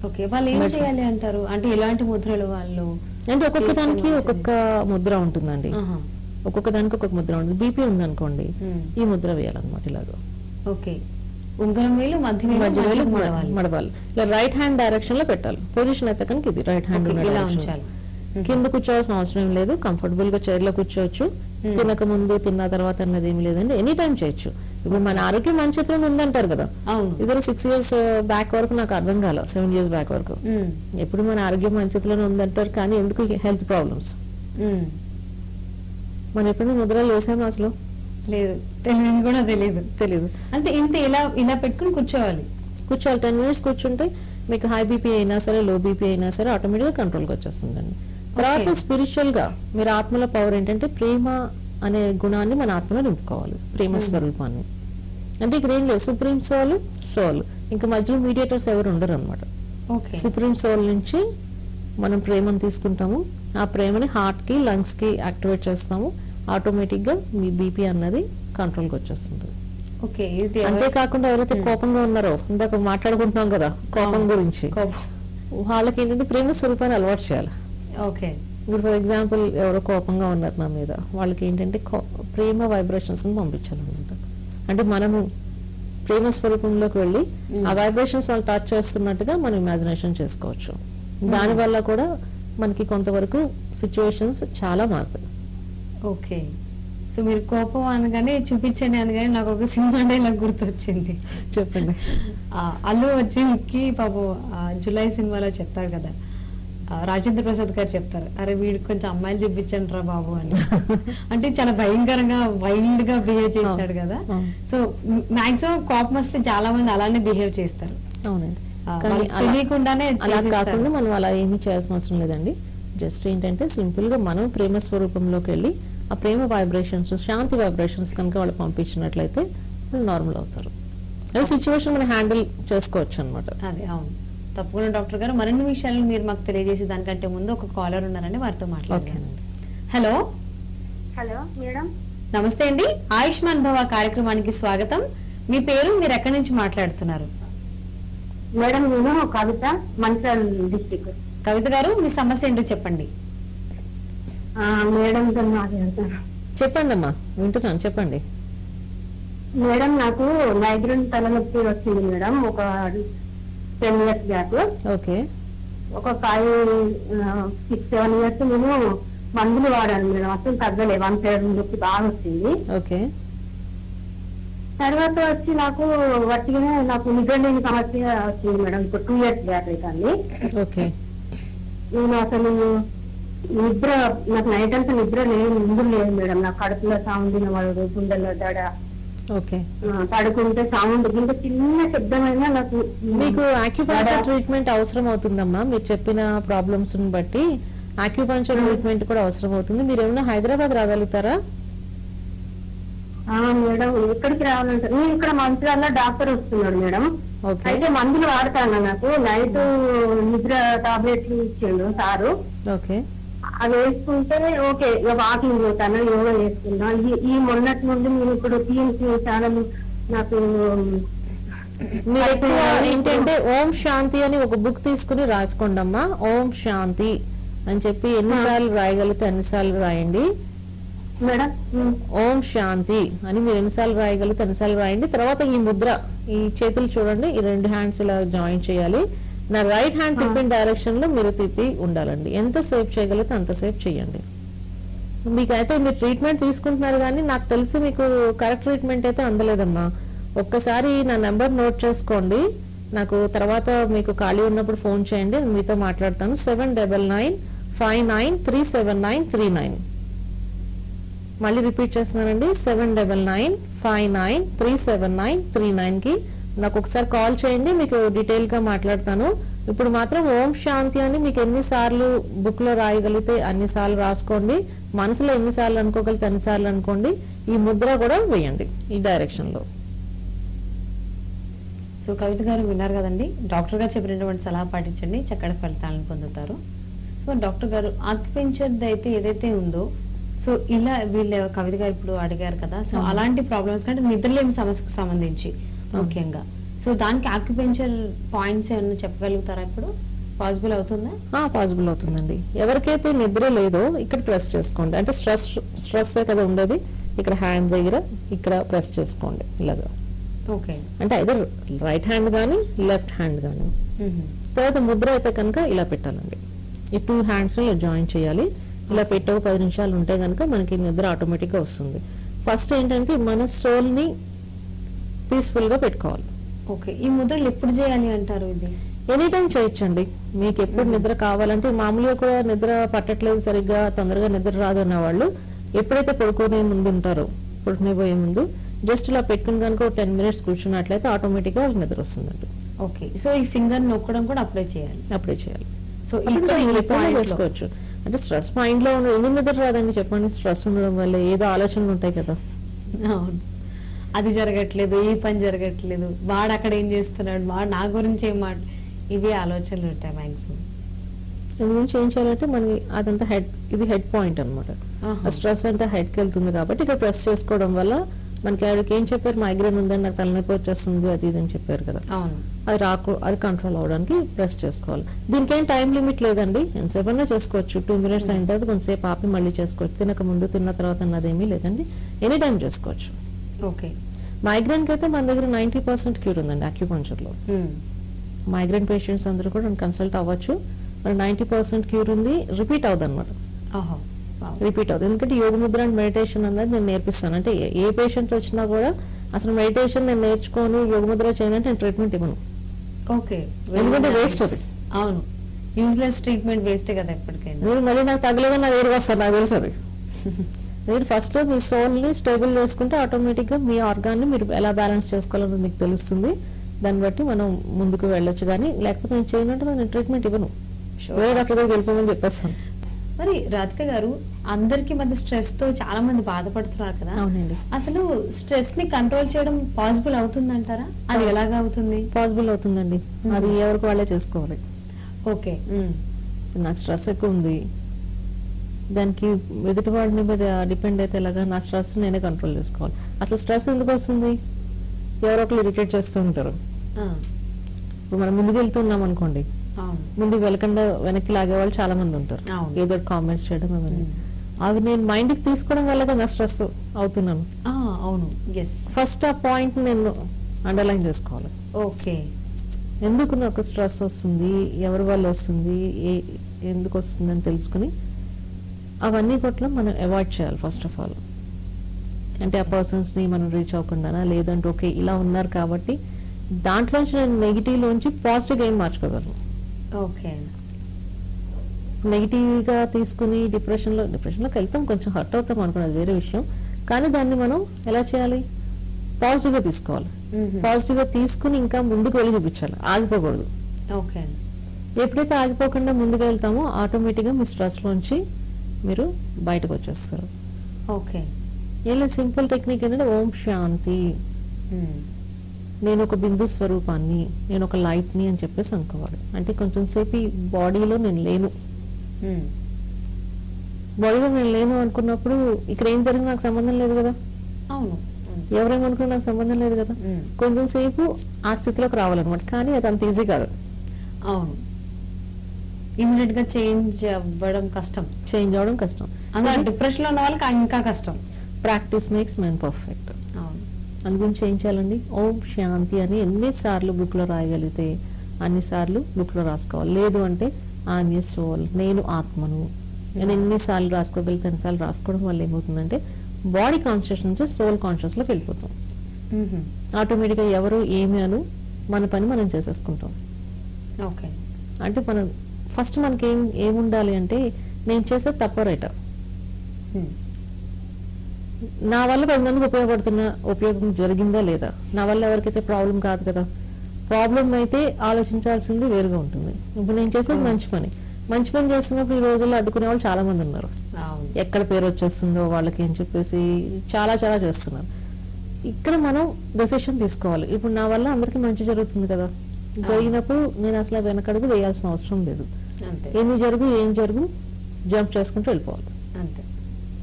ఓకే, వాళ్ళు ఏం చేయాలి అంటారు? అంటే ఎలాంటి ముద్రలు వాళ్ళు? అంటే ఒక్కొక్క దానికి ఒక్కొక్క ముద్ర ఉంటుందండి. ఆహా. ఒక్కొక్క దానికి ఒక్కొక్క ముద్ర ఉంటుంది. బీపీ ఉందనుకోండి, ఈ ముద్ర వేయాలన్నమాట ఇలాగా. ఓకే, ఉంగరం వేలు మధ్య వేలు మధ్య వేలు మధ్యలో మడవాలి. మడవాలి. ఇలా రైట్ హ్యాండ్ డైరెక్షన్ లో పెట్టాలి. పొజిషన్ అయితే కనుక ఇది రైట్ హ్యాండ్ ఓకే, ఇలా ఉంచాలి. కింద కూర్చోవాల్సిన అవసరం ఏం లేదు. కంఫర్టబుల్ గా చైర్ లో కూర్చోవచ్చు. తినక ముందు తిన్న తర్వాత అన్నది ఏమి లేదండి, ఎనీ టైం చేయొచ్చు. ఇప్పుడు మన ఆరోగ్యం మన చేతిలో ఉందంటారు కదా. అవును. ఇద్దరు 6 years బ్యాక్ వరకు నాకు అర్థం కాల, 7 years బ్యాక్ వరకు ఎప్పుడు మన ఆరోగ్యం మన చేతిలోనే ఉందంటారు, కానీ ఎందుకు హెల్త్ ప్రాబ్లమ్స్. మనం ఎప్పుడైనా ముద్రలు వేసాము అసలు? లేదు, తెలియని కూడా తెలీదు. అంటే ఇంత ఇలా ఇలా పెట్టుకుని కూర్చోవాలి. కూర్చోవాలి. 10 minutes కూర్చుంటే మీకు హై బీపీ అయినా సరే, లో బీపీ అయినా సరే ఆటోమేటిక్గా కంట్రోల్కి వచ్చేస్తుందండి. తర్వాత స్పిరిచువల్ గా మీరు ఆత్మల పవర్ ఏంటంటే ప్రేమ అనే గుణాన్ని మన ఆత్మలో నింపుకోవాలి, ప్రేమ స్వరూపాన్ని. అంటే ఇక్కడ ఏం లేదు, సుప్రీం సోల్ ఇంకా మధ్యలో మీడియేటర్స్ ఎవరు ఉండరు అనమాట. సుప్రీం సోల్ నుంచి మనం ప్రేమను తీసుకుంటాము, ఆ ప్రేమని హార్ట్ కి లంగ్స్ కి యాక్టివేట్ చేస్తాము, ఆటోమేటిక్ గా మీ బీపీ అన్నది కంట్రోల్కి వచ్చేస్తుంది. ఓకే, ఇది అంతేకాకుండా ఎవరైతే కోపంగా ఉన్నారో, ఇందాక మాట్లాడుకుంటున్నాం కదా కోపం గురించి, వాళ్ళకి ఏంటంటే ప్రేమ స్వరూపాన్ని అలవాటు చేయాలి. ఓకే, ఇప్పుడు ఫర్ ఎగ్జాంపుల్ ఎవరో కోపంగా ఉన్నారు నా మీద, వాళ్ళకి ఏంటంటే ప్రేమ వైబ్రేషన్స్ పంపించాలన్నమాట. అంటే మనము ప్రేమ స్వరూపంలోకి వెళ్ళి ఆ వైబ్రేషన్స్ వాళ్ళు టచ్ చేస్తున్నట్టుగా మనం ఇమాజినేషన్ చేసుకోవచ్చు. దానివల్ల కూడా మనకి కొంతవరకు సిచ్యువేషన్స్ చాలా మారుతాయి. ఓకే, సో మీరు కోపం అనగానే చూపించండి అనగానే నాకు ఒక సినిమా డైలాగ్ గుర్తొచ్చింది. చెప్పండి. అల్లు అర్జున్కి పాపం జులై సినిమాలో చెప్తాడు కదా, రాజేంద్ర ప్రసాద్ గారు చెప్తారు, అరే వీడికి కొంచెం అమ్మాయిలు చూపించండి రా బాబు అని. అంటే చాలా భయంకరంగా వైల్డ్ గా బిహేవ్ చేస్తాడు కదా. సో మాక్సిమం కోపం వస్తే చాలా మంది అలానే బిహేవ్ చేస్తారు. అవునండి, తెలియకుండానే అలా కాకుండా మనం అలా ఏమీ చేయాల్సిన అవసరం లేదండి. జస్ట్ ఏంటంటే సింపుల్ గా మనం ప్రేమ స్వరూపంలోకి వెళ్ళి ఆ ప్రేమ వైబ్రేషన్స్, శాంతి వైబ్రేషన్స్ కనుక వాళ్ళు పంపించినట్లయితే వాళ్ళు నార్మల్ అవుతారు. అదే సిచ్యువేషన్ మనం హ్యాండిల్ చేసుకోవచ్చు అనమాట. అదే, అవును, తప్పకుండా డాక్టర్ గారు. మరిన్ని విషయాలను మీరు మాకు తెలియజేసే దానికంటే ముందు ఒక కాలర్ ఉన్నారండి, వారితో మాట్లాడతాను. హలో మేడం, నమస్తే అండి, ఆయుష్మాన్ భవ కార్యక్రమానికి స్వాగతం. మీ పేరు, మీరు ఎక్కడి నుంచి మాట్లాడుతున్నారు? మేడం నేను కవిత, మంచిర్యాల డిస్ట్రిక్ట్. కవిత గారు, మీ సమస్య ఏంటో చెప్పండి. మేడం మాట్లాడతాను. చెప్పండి అమ్మా, వింటున్నాను, చెప్పండి. మేడం నాకు మైగ్రేన్ తలనొప్పి వచ్చింది మేడం, ఒక 10 years బ్యాక్. ఓకే. ఒక 5-6-7 years నేను మందులు వాడాను మేడం, అసలు తగ్గలే. 1 side నొప్పి బాగా వచ్చింది. ఓకే. తర్వాత వచ్చి నాకు వట్టిగానే నాకు నిద్ర లేని సమస్య వచ్చింది మేడం, ఇప్పుడు 2 years బ్యాక్ అవుతుంది. ఓకే. నేను అసలు నిద్ర, నాకు నైట్ అంతా నిద్ర లేదు మేడం. నాకు కడుపులో సౌండ్ వినవాడు, గుండెల్లో దడ. ఓకే. పడుకుంటే సౌండ్, ఇంత చిన్న శబ్దమైనా నాకు. మీకు ఆక్యుపంక్చర్ ట్రీట్మెంట్ అవసరం అవుతుందమ్మా, మీరు చెప్పిన ప్రాబ్లమ్స్ ని బట్టి ఆక్యుపంక్చర్ ట్రీట్మెంట్ కూడా అవసరం అవుతుంది. మీరు ఏమైనా హైదరాబాద్ రాగలుగుతారా? మేడం ఎక్కడికి రావాలంటే నేను ఇక్కడ మంచిర్యాలలో డాక్టర్ వస్తున్నాడు మేడం. అయితే మందులు వాడతాను, నాకు నైట్ నిద్ర టాబ్లెట్లు ఇచ్చిండు సారు. ఓకే. అది వేసుకుంటే ఓకే, వాకింగ్ పోతాను, యోగా చేసుకున్నా. ఈ మొన్నటి నుండి నేను ఇప్పుడు టీఎంసీ ఛానల్ నాకు మీరు ఎక్కువ ఏంటంటే ఓం శాంతి అని ఒక బుక్ తీసుకుని రాసుకోండి అమ్మా. ఓం శాంతి అని చెప్పి ఎన్నిసార్లు రాయగలిగితే అన్నిసార్లు రాయండి మేడం. ఓం శాంతి అని మీరు ఎన్నిసార్లు రాయగలిగితే అన్నిసార్లు రాయండి. తర్వాత ఈ ముద్ర, ఈ చేతులు చూడండి, ఈ 2 హ్యాండ్స్ ఇలా జాయిన్ చేయాలి. నా రైట్ హ్యాండ్ తిప్పిన డైరెక్షన్ లో మీరు తిప్పి ఉండాలండి. ఎంతసేపు చేయగలిగితే అంతసేపు చేయండి. మీకైతే మీరు ట్రీట్మెంట్ తీసుకుంటున్నారు, కానీ నాకు తెలిసి మీకు కరెక్ట్ ట్రీట్మెంట్ అయితే అందలేదమ్మా. ఒక్కసారి నా నెంబర్ నోట్ చేసుకోండి, నాకు తర్వాత మీకు ఖాళీ ఉన్నప్పుడు ఫోన్ చేయండి, మీతో మాట్లాడతాను. 7999593939. మళ్ళీ రిపీట్ చేస్తున్నానండి, 7999593939 కి నాకు ఒకసారి కాల్ చేయండి, మీకు డీటెయిల్ గా మాట్లాడతాను. ఇప్పుడు మాత్రం ఓం శాంతి అని మీకు ఎన్నిసార్లు బుక్ లో రాయగలిగితే అన్నిసార్లు రాసుకోండి, మనసులో ఎన్నిసార్లు అనుకోగలిగితే అన్నిసార్లు అనుకోండి. ఈ ముద్ర కూడా వేయండి ఈ డైరెక్షన్ లో. సో కవిత గారు విన్నారు కదండి, డాక్టర్ గారు చెప్పినటువంటి సలహా పాటించండి, చక్కటి ఫలితాలను పొందుతారు. సో డాక్టర్ గారు, ఆక్యుపెంచర్ అయితే ఏదైతే ఉందో, సో ఇలా వీళ్ళ కవిత గారు ఇప్పుడు అడిగారు కదా, సో అలాంటి ప్రాబ్లమ్స్ కంటే నిద్రలేని సమస్యకు సంబంధించి ముఖ్యంగా సో దానికి ఆక్యుపెంచర్ పాయింట్స్ ఏమన్నా చెప్పగలుగుతారా ఇప్పుడు? పాసిబుల్ అవుతుందా? పాసిబుల్ అవుతుందండి. ఎవరికైతే నిద్ర లేదో ఇక్కడ ప్రెస్ చేసుకోండి. అంటే స్ట్రెస్ కదా ఉండేది, ఇక్కడ హ్యాండ్ దగ్గర ఇక్కడ ప్రెస్ చేసుకోండి ఇలాగా. ఓకే. అంటే ఐదర్ రైట్ హ్యాండ్ కానీ లెఫ్ట్ హ్యాండ్ కానీ. తర్వాత ముద్ర అయితే కనుక ఇలా పెట్టాలండి. ఈ 2 హ్యాండ్స్ ఇలా జాయిన్ చేయాలి. ఇలా పెట్టే 10 నిమిషాలు ఉంటే కనుక మనకి నిద్ర ఆటోమేటిక్గా వస్తుంది. ఫస్ట్ ఏంటంటే మన సోల్ని పీస్ఫుల్గా పెట్టుకోవాలి. ఓకే. ఈ ముద్రలు ఎప్పుడు చేయాలి అంటారు? ఇది ఎనీ టైం చేయొచ్చండి. మీకు ఎప్పుడు నిద్ర కావాలంటే, మామూలుగా కూడా నిద్ర పట్టట్లేదు సరిగ్గా, తొందరగా నిద్ర రాదు అన్న వాళ్ళు ఎప్పుడైతే పడుకునే ముందు ఉంటారో, పడుకునే పోయే ముందు జస్ట్ ఇలా పెట్టుకుని కనుక 10 మినిట్స్ కూర్చున్నట్లయితే ఆటోమేటిక్గా వాళ్ళకి నిద్ర వస్తుందండి. ఓకే. సో ఈ ఫింగర్ నొక్కడం కూడా అప్లై చేయాలి? అప్లై చేయాలి. సో ఎప్పుడైనా చేసుకోవచ్చు. అంటే స్ట్రెస్ మైండ్ లో ఉండదు. ఎందుకు నిద్ర రాదండి చెప్పండి? స్ట్రెస్ ఉండడం వల్ల ఏదో ఆలోచనలు ఉంటాయి కదా. అవును, అది జరగట్లేదు, ఈ పని జరగట్లేదు, వాడు అక్కడ ఏం చేస్తున్నాడు, వాడు నా గురించి ఏం మాట, ఇవే ఆలోచనలు ఉంటాయి మాక్సిమం. దీని గురించి ఏం చేయాలంటే మనకి అదంతా ఇది హెడ్ పాయింట్ అనమాట. స్ట్రెస్ అంటే హెడ్కి వెళ్తుంది కాబట్టి ఇక్కడ ప్రెస్ చేసుకోవడం వల్ల మనకి ఆవిడకి ఏం చెప్పారు, మైగ్రేన్ ఉందని, నాకు తలనొప్పి వచ్చేస్తుంది అది ఇది అని చెప్పారు కదా. అవును. అది కంట్రోల్ అవడానికి ప్రెస్ చేసుకోవాలి. దీనికి ఏం టైం లిమిట్ లేదండి, ఎంతసేపు అయినా చేసుకోవచ్చు. 2 మినిట్స్ అయిన తర్వాత కొంతసేపు ఆపి మళ్ళీ చేసుకోవచ్చు. తినక ముందు తిన్న తర్వాత అన్నదేమీ లేదండి, ఎనీ టైం చేసుకోవచ్చు. ఓకే. మైగ్రేన్కి అయితే మన దగ్గర 90% క్యూర్ ఉందండి అక్యుపంక్చర్లో. మైగ్రేన్ పేషెంట్స్ అందరూ కూడా కన్సల్ట్ అవ్వచ్చు. మరి 90% క్యూర్ ఉంది, రిపీట్ అవుతుంది అనమాట. రిపీట్ అవుతుంది. ఎందుకంటే యోగ ముద్ర అండ్ మెడిటేషన్ అనేది నేను నేర్పిస్తాను. అంటే ఏ పేషెంట్ వచ్చినా కూడా అసలు మెడిటేషన్ నేను నేర్చుకోను, యోగ ముద్ర చేయనంటే నేను ట్రీట్మెంట్ ఇవ్వను. ఓకే. ఎందుకంటే వేస్ట్ అది. అవును, యూజ్లెస్ ట్రీట్మెంట్ వేస్టే కదా ఎప్పటికైనా. మీరు మళ్ళీ నాకు తగ్గలేదని నా దగ్గరికి వస్తారు, నాకు తెలుసు అది. మీరు ఫస్ట్ మీ సోల్ని స్టేబుల్ చేసుకుంటే ఆటోమేటిక్గా మీ ఆర్గాన్ని మీరు ఎలా బ్యాలెన్స్ చేసుకోవాలన్నది మీకు తెలుస్తుంది. దాన్ని బట్టి మనం ముందుకు వెళ్ళొచ్చు. కానీ లేకపోతే నేను చేయనంటే నేను ట్రీట్మెంట్ ఇవ్వను, వేరే డాక్టర్ దగ్గరికి వెళ్ళిపోమని చెప్పేస్తాను. మరి రాధిక గారు, అందరికి మధ్య స్ట్రెస్ తో చాలా మంది బాధపడుతున్నారు కదా. అవునండి. అసలు స్ట్రెస్ ని కంట్రోల్ చేయడం పాసిబుల్ అవుతుందంటారా? అది ఎలాగా అవుతుంది? పాసిబుల్ అవుతుందండి, అది ఎవరికి వాళ్ళే చేసుకోవాలి. ఓకే. నాకు స్ట్రెస్ ఎక్కువ ఉంది, దానికి ఎదుటి వాడిని మీద డిపెండ్ అయితే ఎలాగా, నా స్ట్రెస్ నేనే కంట్రోల్ చేసుకోవాలి. అసలు స్ట్రెస్ ఎందుకు వస్తుంది? ఎవరో ఒకరు ఇరిటేట్ చేస్తూ ఉంటారు. ఇప్పుడు మనం ముందుకు వెళ్తున్నాం అనుకోండి, ముందు వెళ్ళకుండా వెనక్కి లాగేవాళ్ళు చాలా మంది ఉంటారు, ఏదో కామెంట్స్ చేయడం అవన్నీ. అవి నేను మైండ్కి తీసుకోవడం వల్ల నా స్ట్రెస్ అవుతున్నాను. అవును. ఫస్ట్ ఆ పాయింట్ నేను అండర్లైన్ చేసుకోవాలి. ఓకే. ఎందుకు నాకు స్ట్రెస్ వస్తుంది, ఎవరి వల్ల వస్తుంది, ఎందుకు వస్తుంది అని తెలుసుకుని అవన్నీ కూడా మనం అవాయిడ్ చేయాలి ఫస్ట్ ఆఫ్ ఆల్. అంటే ఆ పర్సన్స్ని మనం రీచ్ అవ్వకుండా, లేదంటే ఓకే ఇలా ఉన్నారు కాబట్టి దాంట్లోంచి నేను నెగిటివ్లోంచి పాజిటివ్గా ఏం మార్చుకోగలను. ఓకే. నెగిటివ్గా తీసుకుని డిప్రెషన్లోకి వెళ్తాం, కొంచెం హర్ట్ అవుతాం అనుకున్నది వేరే విషయం. కానీ దాన్ని మనం ఎలా చేయాలి? పాజిటివ్గా తీసుకోవాలి. పాజిటివ్గా తీసుకుని ఇంకా ముందుకు వెళ్ళి చూపించాలి, ఆగిపోకూడదు. ఓకే. ఎప్పుడైతే ఆగిపోకుండా ముందుకు వెళ్తామో ఆటోమేటిక్గా మీ స్ట్రెస్లోంచి మీరు బయటకు వచ్చేస్తారు. ఓకే. ఇలా సింపుల్ టెక్నిక్ ఏంటంటే ఓం శాంతి, నేను ఒక బిందు స్వరూపాన్ని, నేను ఒక లైట్ని అని చెప్పేసి అనుకోవాలి. అంటే కొంచెం సేపు ఈ బాడీలో నేను లేను, బాడీలో నేను లేను అనుకున్నప్పుడు ఇక్కడ ఏం జరిగినా నాకు సంబంధం లేదు కదా. అవును. ఎవరేమనుకున్నా నాకు సంబంధం లేదు కదా. కొంచెం సేపు ఆ స్థితిలోకి రావాలన్నమాట. కానీ అది అంత ఈజీ కాదు. అవును. ఇమీడియట్ గా చేంజ్ అవ్వడం కష్టం. చేంజ్ అవ్వడం కష్టం. అందులో డిప్రెషన్ లో ఉన్న వాళ్ళకి ఇంకా కష్టం. Practice makes men perfect. అవును. అందుగురించి ఏం చేయాలండి? ఓం శాంతి అని ఎన్నిసార్లు బుక్లో రాయగలిగితే అన్నిసార్లు బుక్లో రాసుకోవాలి. లేదు అంటే ఆన్య సోల్, నేను ఆత్మను, నేను ఎన్నిసార్లు రాసుకోగలిగితే అన్నిసార్లు రాసుకోవడం వల్ల ఏమవుతుందంటే బాడీ కాన్షియస్ నుంచి సోల్ కాన్షియస్లోకి వెళ్ళిపోతాం. ఆటోమేటిక్గా ఎవరు ఏమి అను మన పని మనం చేసేసుకుంటాం. ఓకే. అంటే మనం ఫస్ట్ మనకి ఏముండాలి అంటే నేను చేసే తప్ప రైట, నా వల్ల 10 మందికి ఉపయోగం జరిగిందా లేదా, నా వల్ల ఎవరికైతే ప్రాబ్లం కాదు కదా. ప్రాబ్లం అయితే ఆలోచించాల్సింది వేరుగా ఉంటుంది. ఇప్పుడు నేను చేసేది మంచి పని చేస్తున్నప్పుడు ఈ రోజుల్లో అడ్డుకునే వాళ్ళు చాలా మంది ఉన్నారు. ఎక్కడ పేరు వచ్చేస్తుందో వాళ్ళకి అని చెప్పేసి చాలా చేస్తున్నారు. ఇక్కడ మనం డెసిషన్ తీసుకోవాలి. ఇప్పుడు నా వల్ల అందరికీ మంచి జరుగుతుంది కదా, జరిగినప్పుడు నేను అసలు వెనకడుగు వేయాల్సిన అవసరం లేదు. ఏం జరుగు జంప్ చేసుకుంటూ వెళ్ళిపోవాలి. అంతే,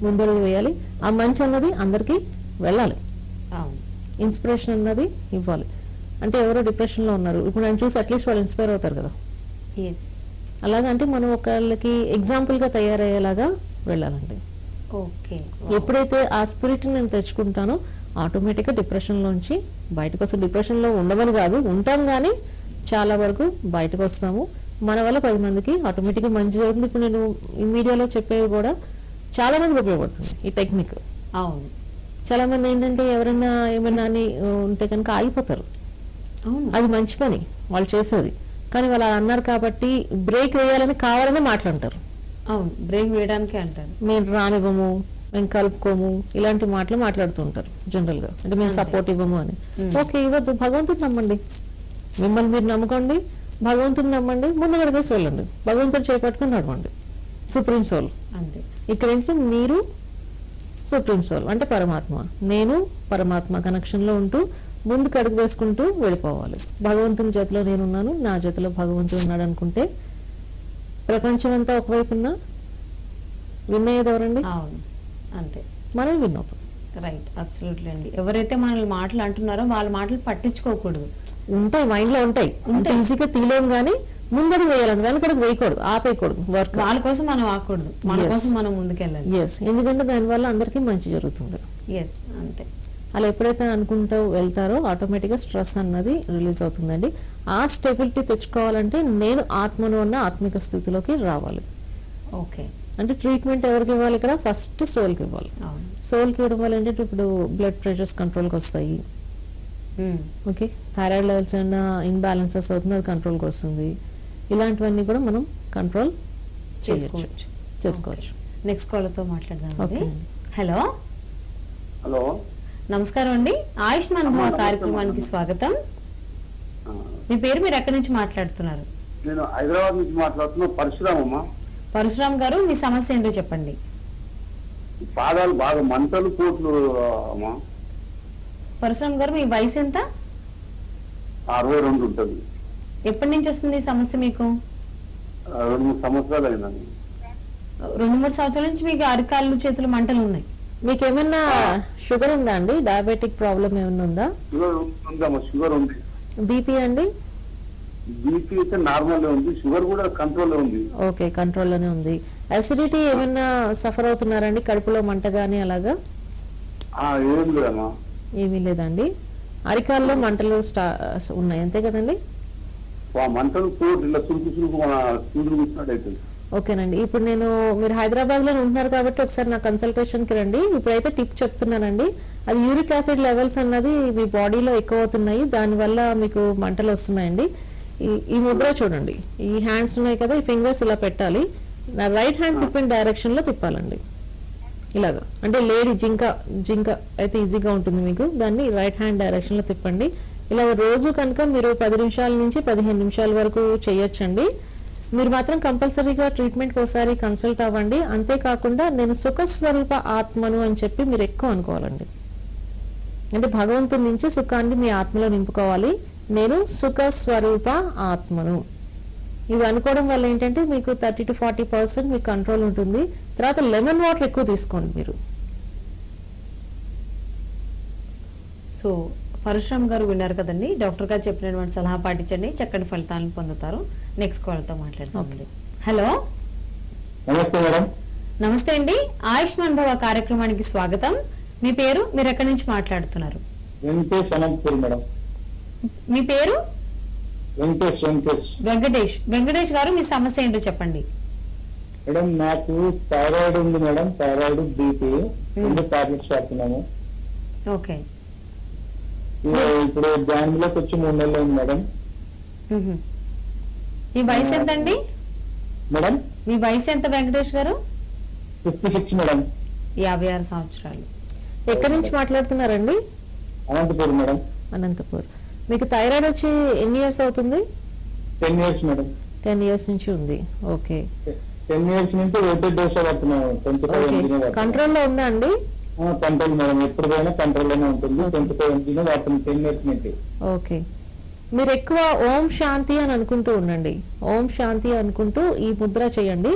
ముందడుగు వేయాలి. ఆ మంచి అన్నది అందరికీ వెళ్ళాలి, ఇన్స్పిరేషన్ అన్నది ఇవ్వాలి. అంటే ఎవరో డిప్రెషన్లో ఉన్నారు, ఇప్పుడు నన్ను చూసి అట్లీస్ట్ వాళ్ళు ఇన్స్పైర్ అవుతారు కదా. ఎస్. అలాగా అంటే మనం ఒకళ్ళకి ఎగ్జాంపుల్గా తయారయ్యేలాగా వెళ్ళాలండి. ఓకే. ఎప్పుడైతే ఆ స్పిరిట్ని నేను తెచ్చుకుంటానో ఆటోమేటిక్గా డిప్రెషన్లోంచి బయటకు వస్తాం. డిప్రెషన్లో ఉండమని కాదు, ఉంటాం, కానీ చాలా వరకు బయటకు వస్తాము. మన వల్ల 10 మందికి ఆటోమేటిక్గా మంచి జరుగుతుంది. ఇప్పుడు నేను ఈ మీడియాలో చెప్పేవి కూడా చాలా మందికి ఉపయోగపడుతుంది ఈ టెక్నిక్. అవును. చాలా మంది ఏంటంటే ఎవరైనా ఏమైనా అని ఉంటే కనుక ఆగిపోతారు. అవును. అది మంచి పని వాళ్ళు చేసేది, కానీ వాళ్ళు అలా అన్నారు కాబట్టి బ్రేక్ వేయాలని కావాలని మాట్లాడతారు. అవును, బ్రేక్ వేయడానికి అంటారు. మేము రానివ్వము, మేము కలుపుకోము, ఇలాంటి మాటలు మాట్లాడుతూ ఉంటారు జనరల్ గా. అంటే మేము సపోర్ట్ ఇవ్వము అని. ఓకే, ఇవ్వద్దు. భగవంతుడు నమ్మండి, మిమ్మల్ని మీరు నమ్ముకోండి, భగవంతుని నమ్మండి, ముందు గడిపేసి వెళ్ళండి, భగవంతుడు చేపట్టుకుని నడవండి. సుప్రీం సోల్ అంతే. ఇక్కడ ఏంటంటే మీరు సుప్రీం సోల్ అంటే పరమాత్మ, నేను పరమాత్మ కనెక్షన్ లో ఉంటూ ముందుకు అడుగు వేసుకుంటూ వెళ్ళిపోవాలి. భగవంతుని చేతిలో నేనున్నాను, నా చేతిలో భగవంతుడు ఉన్నాడు అనుకుంటే ప్రపంచం అంతా ఒకవైపు ఉన్నా విన్ అయ్యేది ఎవరండి? అవును, అంతే. మనం విన్ అవుతాం. రైట్, అబ్సల్యూట్లీ అండి. ఎవరైతే మనల్ని మాటలు అంటున్నారో వాళ్ళ మాటలు పట్టించుకోకూడదు. ఉంటాయి, మైండ్ లో ఉంటాయి, అంటే ఈజీగా తీలేం, కానీ ముందడుగు వేయాలండి, వెనకడుగు వేయకూడదు, ఆపేయకూడదు. వర్క్ వాళ్ళ కోసం మనం ఆకూడదు, మన కోసం మనం ముందుకెళ్ళాలి. ఎస్, ఎందుకంటే దానివల్ల అందరికీ మంచి జరుగుతుంది. ఎస్, అంతే. అలా ఎప్పుడైతే అనుకుంటూ వెళ్తారో ఆటోమేటిక్గా స్ట్రెస్ అన్నది రిలీజ్ అవుతుందండి. ఆ స్టెబిలిటీ తెచ్చుకోవాలంటే నేను ఆత్మను ఉన్న ఆత్మిక స్థితిలోకి రావాలి. ఓకే. అంటే ట్రీట్మెంట్ ఎవరికి ఇవ్వాలి? ఇక్కడ ఫస్ట్ సోల్కి ఇవ్వాలి. అవును. సోల్కి ఇవ్వడం వల్ల ఏంటంటే ఇప్పుడు బ్లడ్ ప్రెషర్స్ కంట్రోల్కి వస్తాయి. ఓకే, థైరాయిడ్ లెవెల్స్ ఏమైనా ఇన్బ్యాలెన్సెస్ అవుతుంది, అది కంట్రోల్కి వస్తుంది. ఇలాంటివన్నీ కూడా మనం కంట్రోల్ చేసుకోవచ్చు. నెక్స్ట్ కాల్తో మాట్లాడదాం. ఓకే. హలో. హలో, నమస్కారం అండి, ఆయుష్మాన్ భవ కార్యక్రమానికి స్వాగతం. మీ పేరు, మీరు ఎక్కడి నుంచి మాట్లాడుతున్నారు? నేను హైదరాబాద్ నుంచి మాట్లాడుతున్నా. పరశురామమ్మా. పరశురామ్ గారు, మీ సమస్య ఏంటో చెప్పండి. పాదాలు బాగా మంటలు, పోట్లు అమ్మా. పరశురామ్ గారు, మీ వయసు ఎంత? 62 ఉంటుంది. ఎప్పటి నుంచి వస్తుంది ఈ సమస్య మీకు? 2-3 సంవత్సరాలు అయిందండి. 2-3 సంవత్సరాల నుంచి మీకు అరికాళ్ళు, చేతులు మంటలు ఉన్నాయి. మీకు ఏమైనా షుగర్ ఉందా అండి? డయాబెటిక్ ప్రాబ్లం ఏమైనా ఉందా? షుగర్ ఉందమ్మా. షుగర్ ఉంది. బీపీ అండి? బీపీ అయితే నార్మల్ ఉంది, షుగర్ కూడా కంట్రోల్ ఉంది. ఓకే, కంట్రోల్లోనే ఉంది. అసిడిటీ ఏమైనా సఫర్ అవుతున్నారండి? కడుపులో మంట కానీ అలాగా? ఏం లేదమ్మా. ఏమీ లేదండి. అరికాల్లో మంటలు ఉన్నాయి అంతే కదండి? మంటలు పోటు ఇలా చురుకు మన సూర్యుడు కూర్చున్నట్టు అవుతుంది. ఓకేనండి. ఇప్పుడు మీరు హైదరాబాద్ లో ఉంటున్నారు కాబట్టి ఒకసారి నా కన్సల్టేషన్ కి రండి. ఇప్పుడైతే టిప్ చెప్తున్నానండి. అది యూరిక్ యాసిడ్ లెవెల్స్ అన్నది మీ బాడీలో ఎక్కువ అవుతున్నాయి, దానివల్ల మీకు మంటలు వస్తున్నాయండి. ఈ ముద్ర చూడండి, ఈ హ్యాండ్స్ ఉన్నాయి కదా, ఈ ఫింగర్స్ ఇలా పెట్టాలి, నా రైట్ హ్యాండ్ తిప్పిన డైరెక్షన్ లో తిప్పాలండి. ఇలాగా అంటే లేడీ జింక అయితే ఈజీగా ఉంటుంది మీకు, దాన్ని రైట్ హ్యాండ్ డైరెక్షన్ లో తిప్పండి. ఇలా రోజు కనుక మీరు 10 నిమిషాల నుంచి 15 నిమిషాల వరకు చేయొచ్చండి. మీరు మాత్రం కంపల్సరీగా ట్రీట్మెంట్కి ఒకసారి కన్సల్ట్ అవ్వండి. అంతేకాకుండా నేను సుఖస్వరూప ఆత్మను అని చెప్పి మీరు ఎక్కువ అనుకోవాలండి. అంటే భగవంతుడి నుంచి సుఖాన్ని మీ ఆత్మలో నింపుకోవాలి. నేను సుఖస్వరూప ఆత్మను, ఇవి అనుకోవడం వల్ల ఏంటంటే మీకు 30 to 40% మీకు కంట్రోల్ ఉంటుంది. తర్వాత లెమన్ వాటర్ ఎక్కువ తీసుకోండి మీరు. సో పరశురామ్ గారు విన్నారు కదండి, డాక్టర్ గారు చెప్పినటువంటి సలహా పాటించండి, చక్కటి ఫలితాలను పొందుతారు. నెక్స్ట్ కాల్తో మాట్లాడతాం. హలో. నమస్తే మేడం. నమస్తే అండి, ఆయుష్మాన్ భవ కార్యక్రమానికి స్వాగతం. మీ పేరు, మీరు ఎక్కడి నుంచి మాట్లాడుతున్నారు? వెంకటేష్ అనంతపూర్ మేడం. మీ పేరు? వెంకటేష్. వెంకటేష్ గారు, మీ సమస్య ఏంటో చెప్పండి. మేడం, నాకు థైరాయిడ్ ఉంది మేడం. థైరాయిడ్, బీపీ 2 టాబ్లెట్స్ వాడుతున్నాము. ఓకే. ఇప్పుడు బ్యాంకులోకి వచ్చి 3 నెలలు అయింది మేడం. మీ వయసు ఎంత అండి? మేడం, మీ వయసు ఎంత వెంకటేష్ గారు? 56 మేడం. 56 సంవత్సరాలు. ఎక్కడి నుంచి మాట్లాడుతున్నారండి? అనంతపూర్ మేడం. అనంతపూర్. మీకు థైరాయిడ్ వచ్చి ఎన్ని ఇయర్స్ అవుతుంది? 10 years మేడం. 10 years నుంచి ఉంది. ఓకే. 10 years నుంచి ఒకటే డోస్ వాడుతున్నాము. కంట్రోల్లో ఉందా అండి? కంట్రోల్ మేడం, ఎప్పుడు పోయినా కంట్రోల్లోనే ఉంటుంది. 25 వాడుతున్నాం 10 years నుంచి. ఓకే. మీరు ఎక్కువ ఓం శాంతి అని అనుకుంటూ ఉండండి. ఓం శాంతి అనుకుంటూ ఈ ముద్ర చేయండి.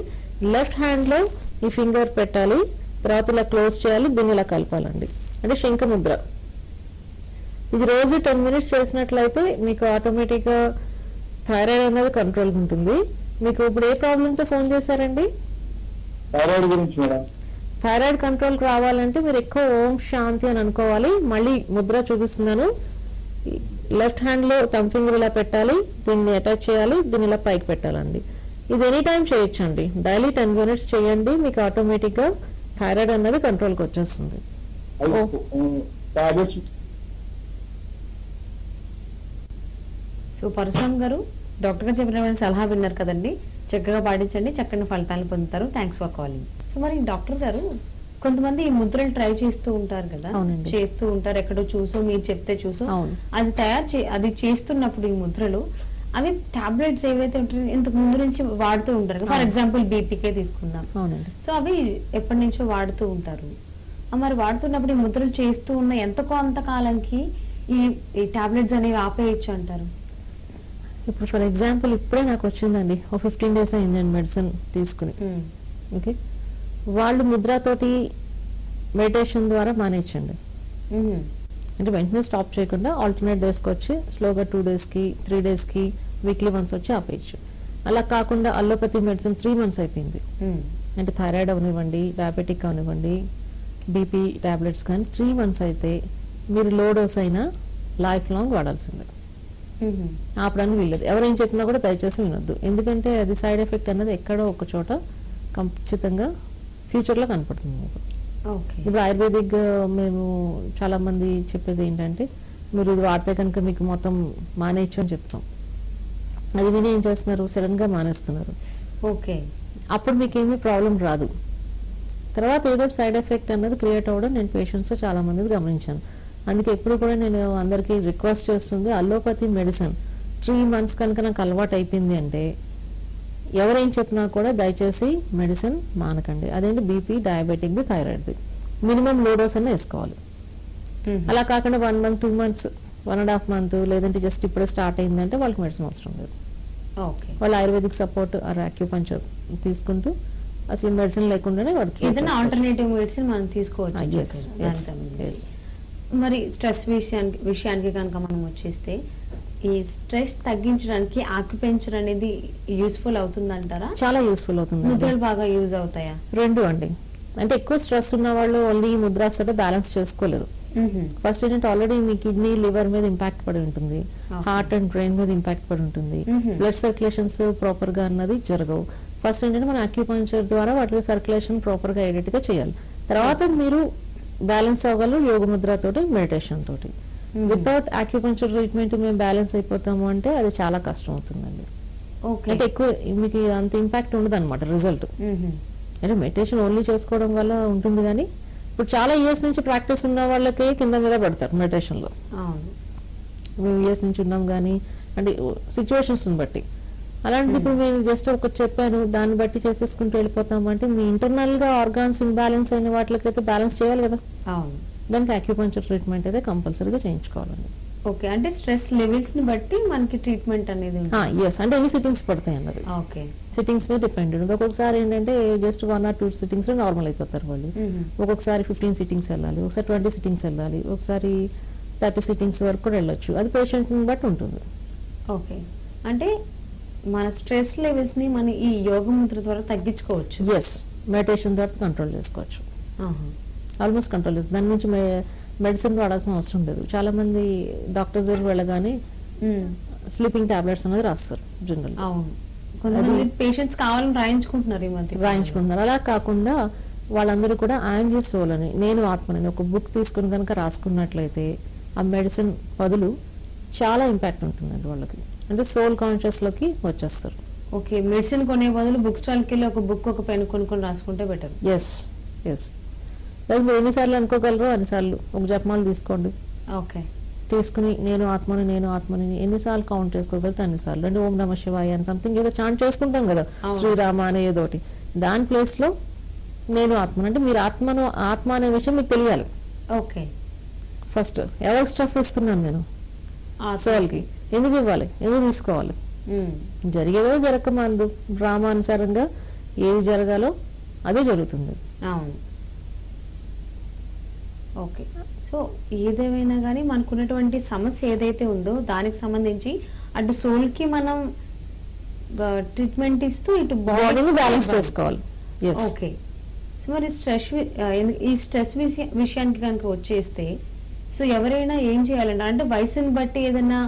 లెఫ్ట్ హ్యాండ్ లో ఈ ఫింగర్ పెట్టాలి, తర్వాత ఇలా క్లోజ్ చేయాలి, దీన్ని ఇలా కలపాలండి. అంటే శంఖ ముద్ర. ఇది రోజు 10 మినిట్స్ చేసినట్లయితే మీకు ఆటోమేటిక్గా థైరాయిడ్ అనేది కంట్రోల్ ఉంటుంది. మీకు ఇప్పుడు ఏ ప్రాబ్లంతో ఫోన్ చేశారండి? థైరాయిడ్ గురించి మేడం. థైరాయిడ్ కంట్రోల్ రావాలంటే మీరు ఎక్కువ ఓం శాంతి అని అనుకోవాలి. మళ్ళీ ముద్ర చూపిస్తున్నాను. లెఫ్ట్ హ్యాండ్లో థంబ్ ఫింగర్ ఇలా పెట్టాలి, దీన్ని అటాచ్ చేయాలి, దీన్ని ఇలా పైకి పెట్టాలండి. ఇది ఎనీ టైం చేయొచ్చండి. డైలీ 10 మినిట్స్ చేయండి, మీకు ఆటోమేటిక్గా థైరాయిడ్ అనేది కంట్రోల్కి వచ్చేస్తుంది. సో పరశురామ్ గారు, డాక్టర్ గారు చెప్పిన సలహా విన్నారు కదండి, చక్కగా పాటించండి, చక్కని ఫలితాలు పొందుతారు. Thanks for calling. సో మరి డాక్టర్ గారు, కొంతమంది ఈ ముద్రలు ట్రై చేస్తూ ఉంటారు కదా, అవునండి. చేస్తూ ఉంటారు, ఎక్కడో చూసో మీరు చెప్తే చూసో అవును. అది చేస్తున్నప్పుడు ఈ ముద్రలు అవి టాబ్లెట్స్ ఏవైతే ఉంటాయో ఇంతకు ముందు నుంచి వాడుతూ ఉంటారు. ఫర్ ఎగ్జాంపుల్ బీపీకే తీసుకుందాం. అవునండి. సో అవి ఎప్పటి నుంచో వాడుతూ ఉంటారు. మరి వాడుతున్నప్పుడు ఈ ముద్రలు చేస్తూ ఉన్న ఎంత కొంతకాలంకి ఈ టాబ్లెట్స్ అనేవి ఆపేయచ్చు అంటారు? ఇప్పుడు ఫర్ ఎగ్జాంపుల్ ఇప్పుడే నాకు వచ్చిందండి, ఓ 15 డేస్ అయిందండి మెడిసిన్ తీసుకుని. ఓకే, వాళ్ళు ముద్రతోటి మెడిటేషన్ ద్వారా మానేయచ్చండి. అంటే వెంటనే స్టాప్ చేయకుండా ఆల్టర్నేట్ డేస్కి వచ్చి స్లోగా 2 డేస్కి 3 డేస్కి వీక్లీ వన్స్ వచ్చి ఆపేయచ్చు. అలా కాకుండా అల్లోపతి మెడిసిన్ 3 మంత్స్ అయిపోయింది అంటే థైరాయిడ్ అవనివ్వండి, డయాబెటిక్ అవనివ్వండి, బీపీ టాబ్లెట్స్ కానీ 3 మంత్స్ అయితే మీరు లో డోస్ అయినా లైఫ్ లాంగ్ వాడాల్సిందే. ఆపడానికి వీల్లేదు. ఎవరేం చెప్పినా కూడా దయచేసి వినొద్దు. ఎందుకంటే అది సైడ్ ఎఫెక్ట్ అన్నది ఎక్కడో ఒక చోట ఖచ్చితంగా ఫ్యూచర్లో కనపడుతుంది మీకు. ఇప్పుడు ఆయుర్వేదిక్ మేము చాలా మంది చెప్పేది ఏంటంటే, మీరు ఇది వాడితే కనుక మీకు మొత్తం మానేయచ్చు అని చెప్తాం. అది విని ఏం చేస్తున్నారు, సడన్ గా మానేస్తున్నారు. ఓకే, అప్పుడు మీకు ఏమీ ప్రాబ్లం రాదు. తర్వాత ఏదో సైడ్ ఎఫెక్ట్ అన్నది క్రియేట్ అవ్వడం నేను పేషెంట్స్తో చాలా మంది గమనించాను. అందుకే ఎప్పుడు కూడా నేను అందరికీ రిక్వెస్ట్ చేస్తుంది, అల్లోపతి మెడిసిన్ 3 మంత్స్ కనుక నాకు అలవాటు అయిపోయింది అంటే ఎవరేం చెప్పినా కూడా దయచేసి మెడిసిన్ మానకండి. అదేంటి బీపీ, డయాబెటిక్ది, థైరాయిడ్ది మినిమం లో డోస్ అన్న వేసుకోవాలి. అలా కాకుండా 1 మంత్ 2 మంత్స్ 1.5 మంత్ లేదంటే జస్ట్ ఇప్పుడే స్టార్ట్ అయిందంటే వాళ్ళకి మెడిసిన్ అవసరం లేదు. వాళ్ళు ఆయుర్వేదిక్ సపోర్ట్ ఆర్ అక్యుపంక్చర్ తీసుకుంటూ అసలు మెడిసిన్ లేకుండానే వాడికి ఏదైనా ఆల్టర్నేటివ్ మెడిసిన్ మనం తీసుకోవచ్చు. మరి స్ట్రెస్ విషయానికి కనుక మనం వచ్చేస్తే, ఈ స్ట్రెస్ తగ్గించడానికి ఆక్యుపెంచర్ అనేది యూస్ఫుల్ అవుతుంది అంటారా? చాలా యూస్ఫుల్ అవుతుంది. ముద్రలు బాగా యూజ్ అవుతాయా? రెండు అండి. అంటే ఎక్కువ స్ట్రెస్ ఉన్న వాళ్ళు ఓన్లీ ముద్రాస్ తోటే బ్యాలెన్స్ చేసుకోలేరు. ఫస్ట్ ఏంటంటే ఆల్రెడీ మీ కిడ్నీ, లివర్ మీద ఇంపాక్ట్ పడి ఉంటుంది, హార్ట్ అండ్ బ్రెయిన్ మీద ఇంపాక్ట్ పడి ఉంటుంది, బ్లడ్ సర్క్యులేషన్స్ ప్రాపర్ గా అన్నది జరగవు. ఫస్ట్ ఏంటంటే మన అక్యుపంక్చర్ ద్వారా వాటికి సర్క్యులేషన్ ప్రాపర్ గా ఎడిట్ గా చేయాలి. తర్వాత మీరు బ్యాలెన్స్ అవ్వగలరు యోగ ముద్ర తోటి, మెడిటేషన్ తోటి. వితౌట్ అక్యుపంక్చర్ ట్రీట్మెంట్ మేము బ్యాలెన్స్ అయిపోతాము అంటే అది చాలా కష్టం అవుతుందండి. అంటే ఎక్కువ మీకు అంత ఇంపాక్ట్ ఉండదు అనమాట రిజల్ట్. అంటే మెడిటేషన్ ఓన్లీ చేసుకోవడం వల్ల ఉంటుంది, కానీ ఇప్పుడు చాలా ఇయర్స్ నుంచి ప్రాక్టీస్ ఉన్న వాళ్ళకే కింద మీద పడతారు మెడిటేషన్ లో. మేము ఇయర్స్ నుంచి ఉన్నాం కానీ అంటే సిచ్యువేషన్స్ బట్టి. అలాంటిది ఇప్పుడు నేను జస్ట్ ఒకటి చెప్పాను దాన్ని బట్టి చేసేసుకుంటూ వెళ్ళిపోతాం అంటే మీ ఇంటర్నల్ గా ఆర్గాన్స్ ఇంబ్యాలెన్స్ అయిన వాటికైతే బ్యాలెన్స్ చేయాలి కదా. దానికి అక్యుపంక్చర్ ట్రీట్మెంట్ అయితే కంపల్సరీగా చేయించుకోవాలండి. ఓకే, అంటే స్ట్రెస్ లెవెల్స్ ని బట్టి మనకి ట్రీట్మెంట్ అనేది ఎస్, అంటే ఎన్ని సిట్టింగ్స్ పడతాయి అన్నది సిట్టింగ్స్ మీద డిపెండ్ ఉంటుంది. ఒక్కొక్కసారి ఏంటంటే జస్ట్ 1 or 2 సిట్టింగ్స్ లో నార్మల్ అయిపోతారు వాళ్ళు. ఒక్కొక్కసారి 15 సిట్టింగ్స్ వెళ్ళాలి, ఒకసారి 20 సిట్టింగ్స్ వెళ్ళాలి, ఒకసారి 30 సిట్టింగ్స్ వరకు కూడా వెళ్ళొచ్చు. అది పేషెంట్ ని బట్టి ఉంటుంది. ఓకే, అంటే మన స్ట్రెస్ లెవెల్స్ ని మన ఈ యోగ ముద్ర ద్వారా తగ్గించుకోవచ్చు. ఎస్, మెడిటేషన్ ద్వారా కంట్రోల్ చేసుకోవచ్చు. ఆల్మోస్ట్ కంట్రోల్ చేస్తుంది. దాని నుంచి మెడిసిన్ వాడాల్సిన అవసరం లేదు. చాలా మంది డాక్టర్స్ దగ్గర వెళ్ళగానే స్లీపింగ్ టాబ్లెట్స్ అనేది రాస్తారు జనరల్. కొంతమంది పేషెంట్స్ కావాలని రాయించుకుంటున్నారు. అలా కాకుండా వాళ్ళందరూ కూడా ఐఎమ్ యువర్ సోల్ అని, నేను ఆత్మని ఒక బుక్ తీసుకుని కనుక రాసుకున్నట్లయితే ఆ మెడిసిన్ బదులు చాలా ఇంపాక్ట్ ఉంటుందండి వాళ్ళకి. అంటే సోల్ కాన్షియస్ లోకి వచ్చేస్తారు. ఓకే, మెడిసిన్ కొనే బదులు బుక్ స్టాల్ కి వెళ్ళి ఒక బుక్, ఒక పెన్ కొనుక్కొని రాసుకుంటే బెటర్. ఎస్ ఎస్, మీరు ఎన్నిసార్లు అనుకోగలరో అన్నిసార్లు ఒక జపమాలు తీసుకోండి. ఓకే, తీసుకుని నేను ఆత్మని, నేను ఆత్మని ఎన్నిసార్లు కౌంట్ చేసుకోగలిగితే అన్నిసార్లు. అంటే ఓం నమ శివాయ అని సంథింగ్ ఏదో చాంట్ చేసుకుంటాం కదా, శ్రీరామ అనే ఏదోటి. దాని ప్లేస్ లో నేను ఆత్మని, అంటే మీరు ఆత్మ అనే విషయం మీకు తెలియాలి. ఓకే, ఫస్ట్ ఎవరికి స్ట్రెస్ ఇస్తున్నాను నేను, సోల్కి ఎందుకు ఇవ్వాలి, ఎందుకు తీసుకోవాలి, జరిగేదో జరగక మందు డ్రామానుసారంగా ఏది జరగాలో అదే జరుగుతుంది. అవును. ఓకే. సో ఏదేమైనా కానీ మనకున్నటువంటి సమస్య ఏదైతే ఉందో దానికి సంబంధించి అటు soul కి మనం ట్రీట్మెంట్ ఇస్తూ ఇటు బాడీని బ్యాలెన్స్ చేసుకోవాలి. ఎస్. ఓకే. సో మరి ఈ స్ట్రెస్ విషయానికి కనుక వచ్చేస్తే సో ఎవరైనా ఏం చేయాలంటే అంటే వయసుని బట్టి ఏదైనా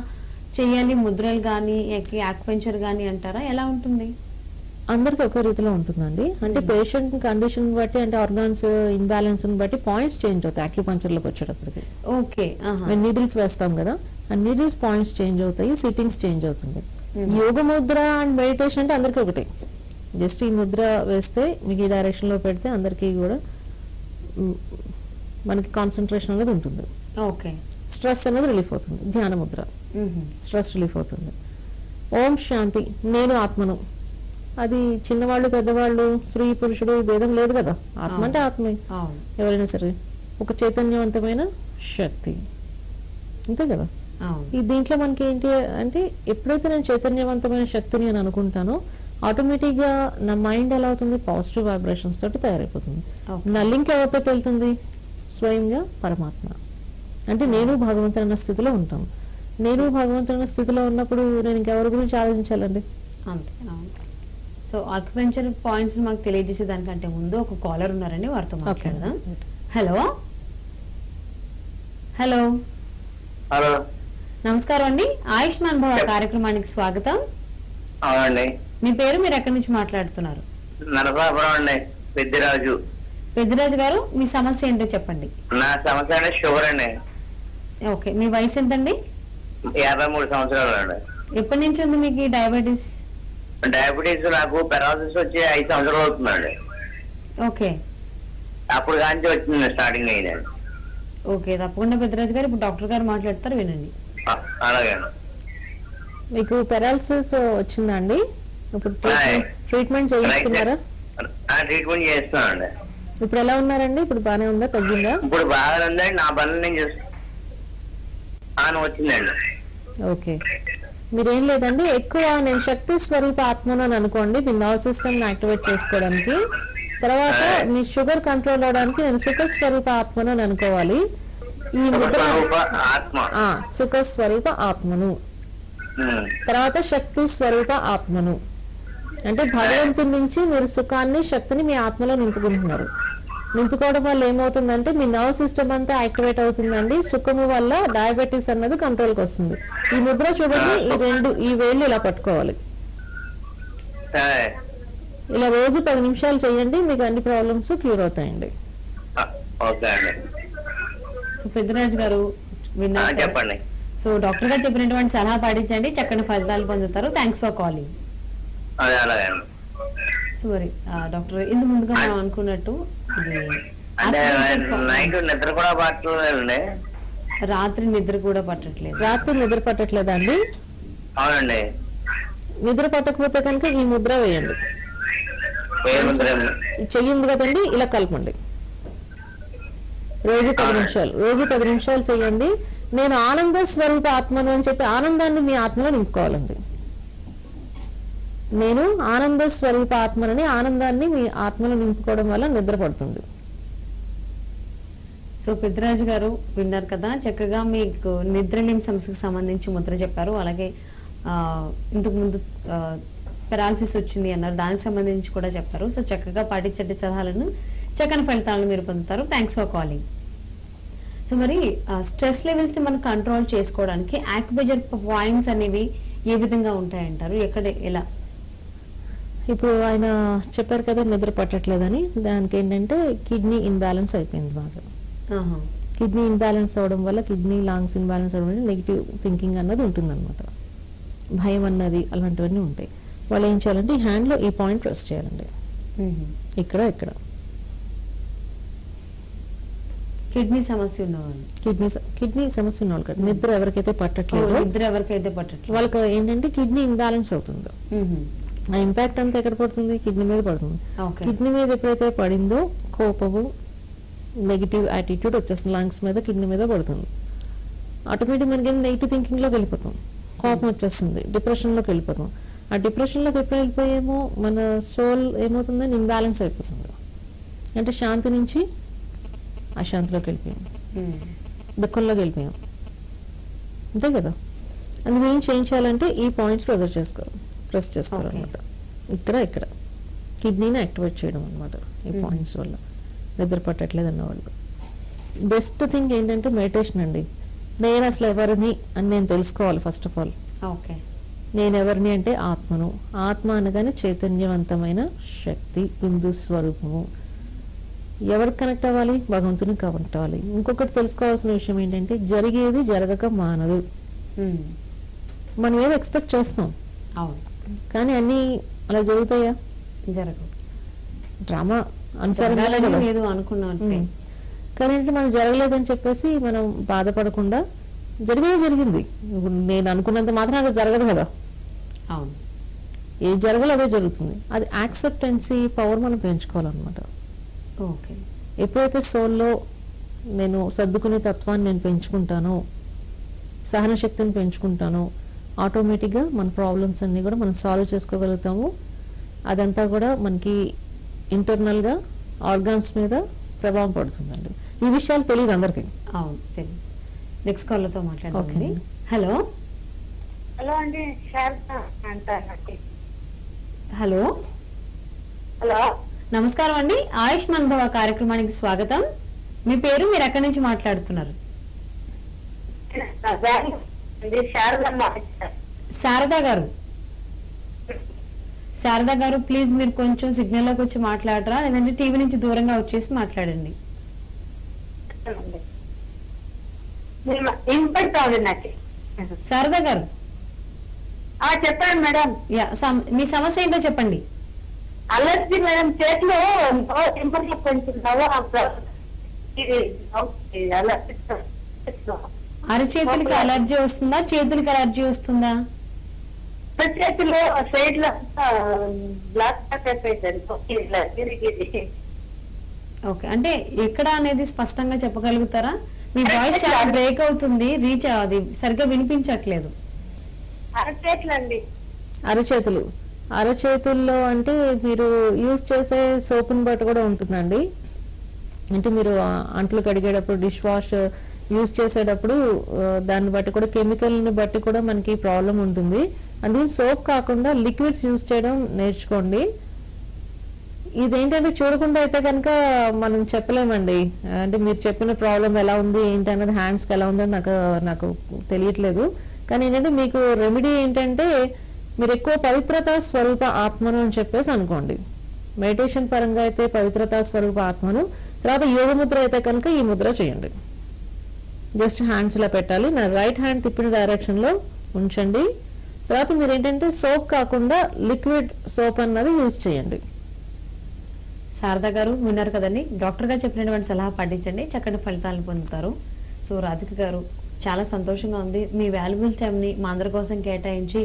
చేయాలి, ముద్రలు కానీ యాక్యుపంక్చర్ కానీ అంటారా, ఎలా ఉంటుంది? అందరికి ఒక రీతిలో ఉంటుందండి. అంటే పేషెంట్ కండిషన్ బట్టి, అంటే ఆర్గాన్స్ ఇన్బ్యాలెన్స్ బట్టి పాయింట్స్ చేంజ్ అవుతాయి అక్యుపంక్చర్లోకి వచ్చేటప్పటికి. ఓకే. నీడిల్స్ వేస్తాం కదా, ఆ నీడిల్స్ పాయింట్స్ చేంజ్ అవుతాయి, సిట్టింగ్స్ చేంజ్ అవుతుంది. యోగ ముద్ర అండ్ మెడిటేషన్ అంటే అందరికీ ఒకటే. జస్ట్ ఈ ముద్ర వేస్తే మీకు ఈ డైరెక్షన్ లో పెడితే అందరికీ కూడా మనకి కాన్సన్ట్రేషన్ అనేది ఉంటుంది. ఓకే. స్ట్రెస్ అనేది రిలీఫ్ అవుతుంది. ధ్యాన ముద్ర స్ట్రెస్ రిలీఫ్ అవుతుంది. ఓం శాంతి, నేను ఆత్మను. అది చిన్నవాళ్ళు పెద్దవాళ్ళు స్త్రీ పురుషుడు భేదం లేదు కదా, ఆత్మ అంటే ఆత్మే, ఎవరైనా సరే ఒక చైతన్యవంతమైన శక్తి, అంతే కదా. ఈ దీంట్లో మనకి ఏంటి అంటే ఎప్పుడైతే నేను చైతన్యవంతమైన శక్తిని అని అనుకుంటానో ఆటోమేటిక్ గా నా మైండ్ ఎలా అవుతుంది, పాజిటివ్ వైబ్రేషన్స్ తోటి తయారైపోతుంది. నా లింక్ ఎవరితో వెళ్తుంది, స్వయంగా పరమాత్మ. అంటే నేను భగవంతుడు అన్న స్థితిలో ఉంటాను. నేను భగవంతుడు అన్న స్థితిలో ఉన్నప్పుడు నేను ఇంకెవరి గురించి ఆలోచించాలండి, అంతే. సో అక్యుపంక్చర్ పాయింట్స్ మాకు తెలియజేసే దానికంటే ముందు ఒక కాలర్ ఉన్నారండి, వారితో మాట్లాడదాం. హలో హలో హలో, నమస్కారం అండి. ఆయుష్మాన్ భవ కార్యక్రమానికి స్వాగతం. అవునండి. మీ పేరు, మీరు ఎక్కడి నుంచి మాట్లాడుతున్నారు? నరసాపురం అండి, పెద్దిరాజు. పెద్దిరాజు గారు, మీ సమస్య ఏంటో చెప్పండి. నా సమస్య అంటే షుగర్ అండి. ఓకే. మీ వయసు ఎంతండి? 53 సంవత్సరాలు అండి. ఎప్పటి నుంచి ఉంది మీకు ఈ డయాబెటీస్? డయాబెటీస్ నాకు పెరాలసిస్ వచ్చి 5 సంవత్సరాలు అవుతుందండి. ఓకే. అప్పుడు కానీ వచ్చింది, స్టార్టింగ్ అయిందండి. ఓకే, తప్పకుండా పెద్దరాజు గారు ఇప్పుడు డాక్టర్ గారు మాట్లాడతారు, వినండి. అలాగే. మీకు పెరాలసిస్ వచ్చిందండి? ఇప్పుడు ట్రీట్మెంట్ చేయించుకున్నారా? ట్రీట్మెంట్ చేస్తున్నానండి. ఇప్పుడు ఎలా ఉన్నారండి? ఇప్పుడు బాగానే ఉందా, తగ్గిందా? ఇప్పుడు బాగా ఉందండి. నా పనులు నేను చేస్తాను, వచ్చిందండి. ఓకే. మీరేం లేదండి, ఎక్కువ నేను శక్తి స్వరూప ఆత్మను అని అనుకోండి, మీ నర్వ్ సిస్టమ్ యాక్టివేట్ చేసుకోవడానికి. తర్వాత మీ షుగర్ కంట్రోల్ అవడానికి నేను సుఖ స్వరూప ఆత్మను అని అనుకోవాలి. ఈ ముద్ర సుఖ స్వరూప ఆత్మను, తర్వాత శక్తి స్వరూప ఆత్మను. అంటే భగవంతుడి నుంచి మీరు సుఖాన్ని, శక్తిని మీ ఆత్మలో నింపుకుంటున్నారు. నింపుకోవడం వల్ల ఏమవుతుందంటే మీ నర్వ్ సిస్టమ్ అంతా యాక్టివేట్ అవుతుందండి. సుఖము వల్ల డయాబెటీస్ అన్నది కంట్రోల్కి వస్తుంది. ఈ ముద్ర చూడండి, ఈ వేళ్ళు ఇలా పట్టుకోవాలి. ఇలా రోజు 10 నిమిషాలు చేయండి, మీకు అన్ని ప్రాబ్లమ్స్ క్లియర్ అవుతాయండి. సో పెద్దరాజు గారు విన్నారు, చెప్పండి. సో డాక్టర్ గారు చెప్పినటువంటి సలహా పాటించండి, చక్కని ఫలితాలు పొందుతారు. Thanks for calling. సో మరి డాక్టర్, ఇందు ముందుగా మనం అనుకున్నట్టు ఇది నిద్ర కూడా పట్టలేదండి. రాత్రి నిద్ర కూడా పట్టట్లేదు. రాత్రి నిద్ర పట్టట్లేదా అండి? అవునండి. నిద్ర పట్టకపోతే కనుక ఈ ముద్ర వేయండి. చెయ్యింది కదండి, ఇలా కలపండి. రోజు 10 నిమిషాలు చేయండి. నేను ఆనంద స్వరూప ఆత్మను అని చెప్పి ఆనందాన్ని మీ ఆత్మలో నింపుకోవాలండి. నేను ఆనంద స్వరూప ఆత్మనని, ఆనందాన్ని మీ ఆత్మలో నింపుకోవడం వల్ల నిద్ర పడుతుంది. సో పెద్దరాజు గారు విన్నారు కదా, చక్కగా మీకు నిద్రలేమి సమస్యకు సంబంధించి ముద్ర చెప్పారు. అలాగే ఇంతకు ముందు పెరాలసిస్ వచ్చింది అన్నారు, దానికి సంబంధించి కూడా చెప్పారు. సో చక్కగా పాటించే సలహాలను, చక్కని ఫలితాలను మీరు పొందుతారు. Thanks for calling. సో మరి స్ట్రెస్ లెవెల్స్ ని మనం కంట్రోల్ చేసుకోవడానికి యాక్యుప్రెషర్ పాయింట్స్ అనేవి ఏ విధంగా ఉంటాయంటారు, ఎక్కడ, ఎలా? ఇప్పుడు ఆయన చెప్పారు కదా నిద్ర పట్టట్లేదని, దానికి ఏంటంటే కిడ్నీ ఇన్బ్యాలెన్స్ అయిపోయింది బాగా. కిడ్నీ ఇన్బ్యాలెన్స్ అవడం వల్ల, కిడ్నీ లాంగ్స్ ఇన్బ్యాలెన్స్ అవడం వల్ల నెగిటివ్ థింకింగ్ అన్నది ఉంటుందన్నమాట, భయం అన్నది అలాంటివన్నీ ఉంటాయి. వాళ్ళు ఏం చేయాలంటే ఈ హ్యాండ్లో ఈ పాయింట్ ప్రెస్ చేయాలండి, ఇక్కడ ఇక్కడ. కిడ్నీ సమస్య ఉన్నవాళ్ళు, కిడ్నీ సమస్య ఉన్నవాళ్ళు కాదు, నిద్ర ఎవరికైతే పట్టట్లేదు వాళ్ళకి ఏంటంటే కిడ్నీ ఇన్బ్యాలెన్స్ అవుతుంది. ఆ ఇంపాక్ట్ అంతా ఎక్కడ పడుతుంది, కిడ్నీ మీద పడుతుంది. కిడ్నీ మీద ఎప్పుడైతే పడిందో కోపము, నెగిటివ్ యాటిట్యూడ్ వచ్చేస్తుంది, లంగ్స్ మీద, కిడ్నీ మీద పడుతుంది. ఆటోమేటిక్ మనకి నెగిటివ్ థింకింగ్లోకి వెళ్ళిపోతాం, కోపం వచ్చేస్తుంది, డిప్రెషన్లోకి వెళ్ళిపోతాం. ఆ డిప్రెషన్లోకి ఎప్పుడు వెళ్ళిపోయేమో మన సోల్ ఏమవుతుందని ఇన్బ్యాలెన్స్ అయిపోతుంది. అంటే శాంతి నుంచి అశాంతిలోకి వెళ్ళిపోయాం, దుఃఖంలోకి వెళ్ళిపోయాం, అంతే కదా. అందుకని ఏం చేయాలంటే ఈ పాయింట్స్ ప్రెస్ చేసుకోవాలన్నమాట. ఇక్కడ కిడ్నీని యాక్టివేట్ చేయడం అనమాట ఈ పాయింట్స్ వల్ల. నిద్ర పట్టట్లేదు అన్నవాళ్ళు బెస్ట్ థింగ్ ఏంటంటే మెడిటేషన్ అండి. నేను అసలు ఎవరిని అని నేను తెలుసుకోవాలి ఫస్ట్ ఆఫ్ ఆల్. ఓకే, నేను ఎవరిని అంటే ఆత్మను. ఆత్మ అనగానే చైతన్యవంతమైన శక్తి, బిందు స్వరూపము. ఎవరికి కనెక్ట్ అవ్వాలి? భగవంతుని కనెక్ట్ అవ్వాలి. ఇంకొకటి తెలుసుకోవాల్సిన విషయం ఏంటంటే జరిగేది జరగక మానదు. మనం ఏదో ఎక్స్పెక్ట్ చేస్తాం, అవును, కానీ అన్నీ అలా జరుగుతాయా? జరగదు. డ్రామా అనుసారంగా కదా. లేదు అనుకున్నట్టే. కానీ అంటే మనం జరగలేదని చెప్పేసి మనం బాధపడకుండా జరిగింది. ఇప్పుడు నేను అనుకున్నంత మాత్రం అక్కడ జరగదు కదా. అవును, ఏ జరగాలో అదే జరుగుతుంది. అది యాక్సెప్టెన్సీ పవర్ మనం పెంచుకోవాలన్నమాట. ఓకే, ఎప్పుడైతే సోల్లో నేను సర్దుకునే తత్వాన్ని నేను పెంచుకుంటానో, సహన శక్తిని పెంచుకుంటానో, ఆటోమేటిక్గా మన ప్రాబ్లమ్స్ అన్నీ కూడా మనం సాల్వ్ చేసుకోగలుగుతాము. అదంతా కూడా మనకి ఇంటర్నల్గా ఆర్గాన్స్ మీద ప్రభావం పడుతుందండి. ఈ విషయాలు తెలియదు అందరికీ. అవును, తెలియదు. నెక్స్ట్ కాల్తో మాట్లాడండి. ఓకే. హలో హలో అండి, శారద అంటానండి. హలో హలో, నమస్కారం అండి. ఆయుష్మాన్ భవ కార్యక్రమానికి స్వాగతం. మీ పేరు, మీరు ఎక్కడి నుంచి మాట్లాడుతున్నారు? శారదమ్మ. శారదా గారు. శారదా గారు, ప్లీజ్ మీరు కొంచెం సిగ్నల్ లోకి వచ్చి మాట్లాడరా, లేదంటే టీవీ నుంచి దూరంగా వచ్చేసి మాట్లాడండి. వినపడుతుంది నాకు. శారదా గారు, చెప్పండి మేడం. మీ సమస్య ఏంటో చెప్పండి. అలర్జీ మేడం, చేతిలో కొంచెం అరచేతులకి అలర్జీ వస్తుందా, చేతులకి అలర్జీ వస్తుందా? చేతిలో సైడ్ లో బ్లాక్ అయిపోయింది. ఓకే, అంటే ఎక్కడ అనేది స్పష్టంగా చెప్పగలుగుతారా? మీ వాయిస్ చాలా బ్రేక్ అవుతుంది, రీచ్ అది సరిగ్గా వినిపించట్లేదు. అరచేతులండి. అరచేతుల్లో అంటే మీరు యూజ్ చేసే సోపుని బట్టి కూడా ఉంటుందండి. అంటే మీరు అంట్లు కడిగేటప్పుడు డిష్ వాష్ యూజ్ చేసేటప్పుడు దాన్ని బట్టి కూడా, కెమికల్ని బట్టి కూడా మనకి ప్రాబ్లం ఉంటుంది. అందుకని సోప్ కాకుండా లిక్విడ్స్ యూజ్ చేయడం నేర్చుకోండి. ఇదేంటంటే చూడకుండా అయితే కనుక మనం చెప్పలేమండి. అంటే మీరు చెప్పిన ప్రాబ్లం ఎలా ఉంది ఏంటి అన్నది, హ్యాండ్స్కి ఎలా ఉందని నాకు తెలియట్లేదు. కానీ ఏంటంటే మీకు రెమెడీ ఏంటంటే మీరు ఎక్కువ పవిత్రత స్వరూప ఆత్మను అని చెప్పేసి అనుకోండి. మెడిటేషన్ పరంగా అయితే పవిత్రత స్వరూప ఆత్మను, తర్వాత యోగ ముద్ర అయితే కనుక ఈ ముద్ర చేయండి. జస్ట్ హ్యాండ్స్ ఇలా పెట్టాలి, నా రైట్ హ్యాండ్ తిప్పిన డైరెక్షన్లో ఉంచండి. తర్వాత మీరు ఏంటంటే సోప్ కాకుండా లిక్విడ్ సోప్ అన్నది యూజ్ చేయండి. శారదా గారు విన్నారు కదండి, డాక్టర్ గారు చెప్పినటువంటి సలహా పాటించండి, చక్కటి ఫలితాలను పొందుతారు. సో రాధిక గారు, చాలా సంతోషంగా ఉంది. మీ వాల్యుబుల్ టైంని మా అందరి కోసం కేటాయించి,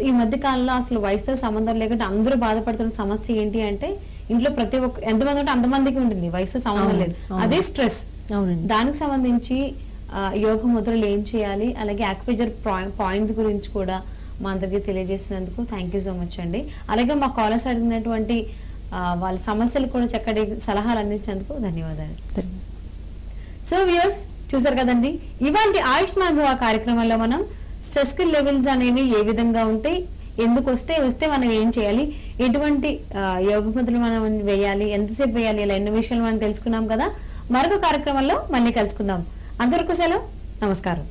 ఈ మధ్య కాలంలో అసలు వయసుతో సంబంధం లేకుండా అందరూ బాధపడుతున్న సమస్య ఏంటి అంటే, ఇంట్లో ప్రతి ఒక్క ఎంతమంది ఉంటే అంతమందికి ఉంటుంది, వయసుతో సంబంధం లేదు, అదే స్ట్రెస్. దానికి సంబంధించి యోగ ముద్రలు ఏం చేయాలి, అలాగే యాక్యుప్రెషర్ పాయింట్స్ గురించి కూడా మా అందరికీ తెలియజేసినందుకు థ్యాంక్ యూ సో మచ్ అండి. అలాగే మా కాలర్స్ అడిగినటువంటి వాళ్ళ సమస్యలు కూడా చక్కటి సలహాలు అందించినందుకు ధన్యవాదాలు. సో వ్యూయర్స్, చూసారు కదండి, ఇవాళ ఆయుష్మాన్ భవ కార్యక్రమంలో మనం స్ట్రెస్ లెవెల్స్ అనేవి ఏ విధంగా ఉంటాయి, ఎందుకు వస్తే మనం ఏం చేయాలి, ఎటువంటి యోగ ముద్రలు మనం వేయాలి, ఎంతసేపు వేయాలి, ఇలా ఎన్నో విషయాలు మనం తెలుసుకున్నాం కదా. మరొక కార్యక్రమంలో మళ్ళీ కలుసుకుందాం. అంతవరకు సెలవు, నమస్కారం.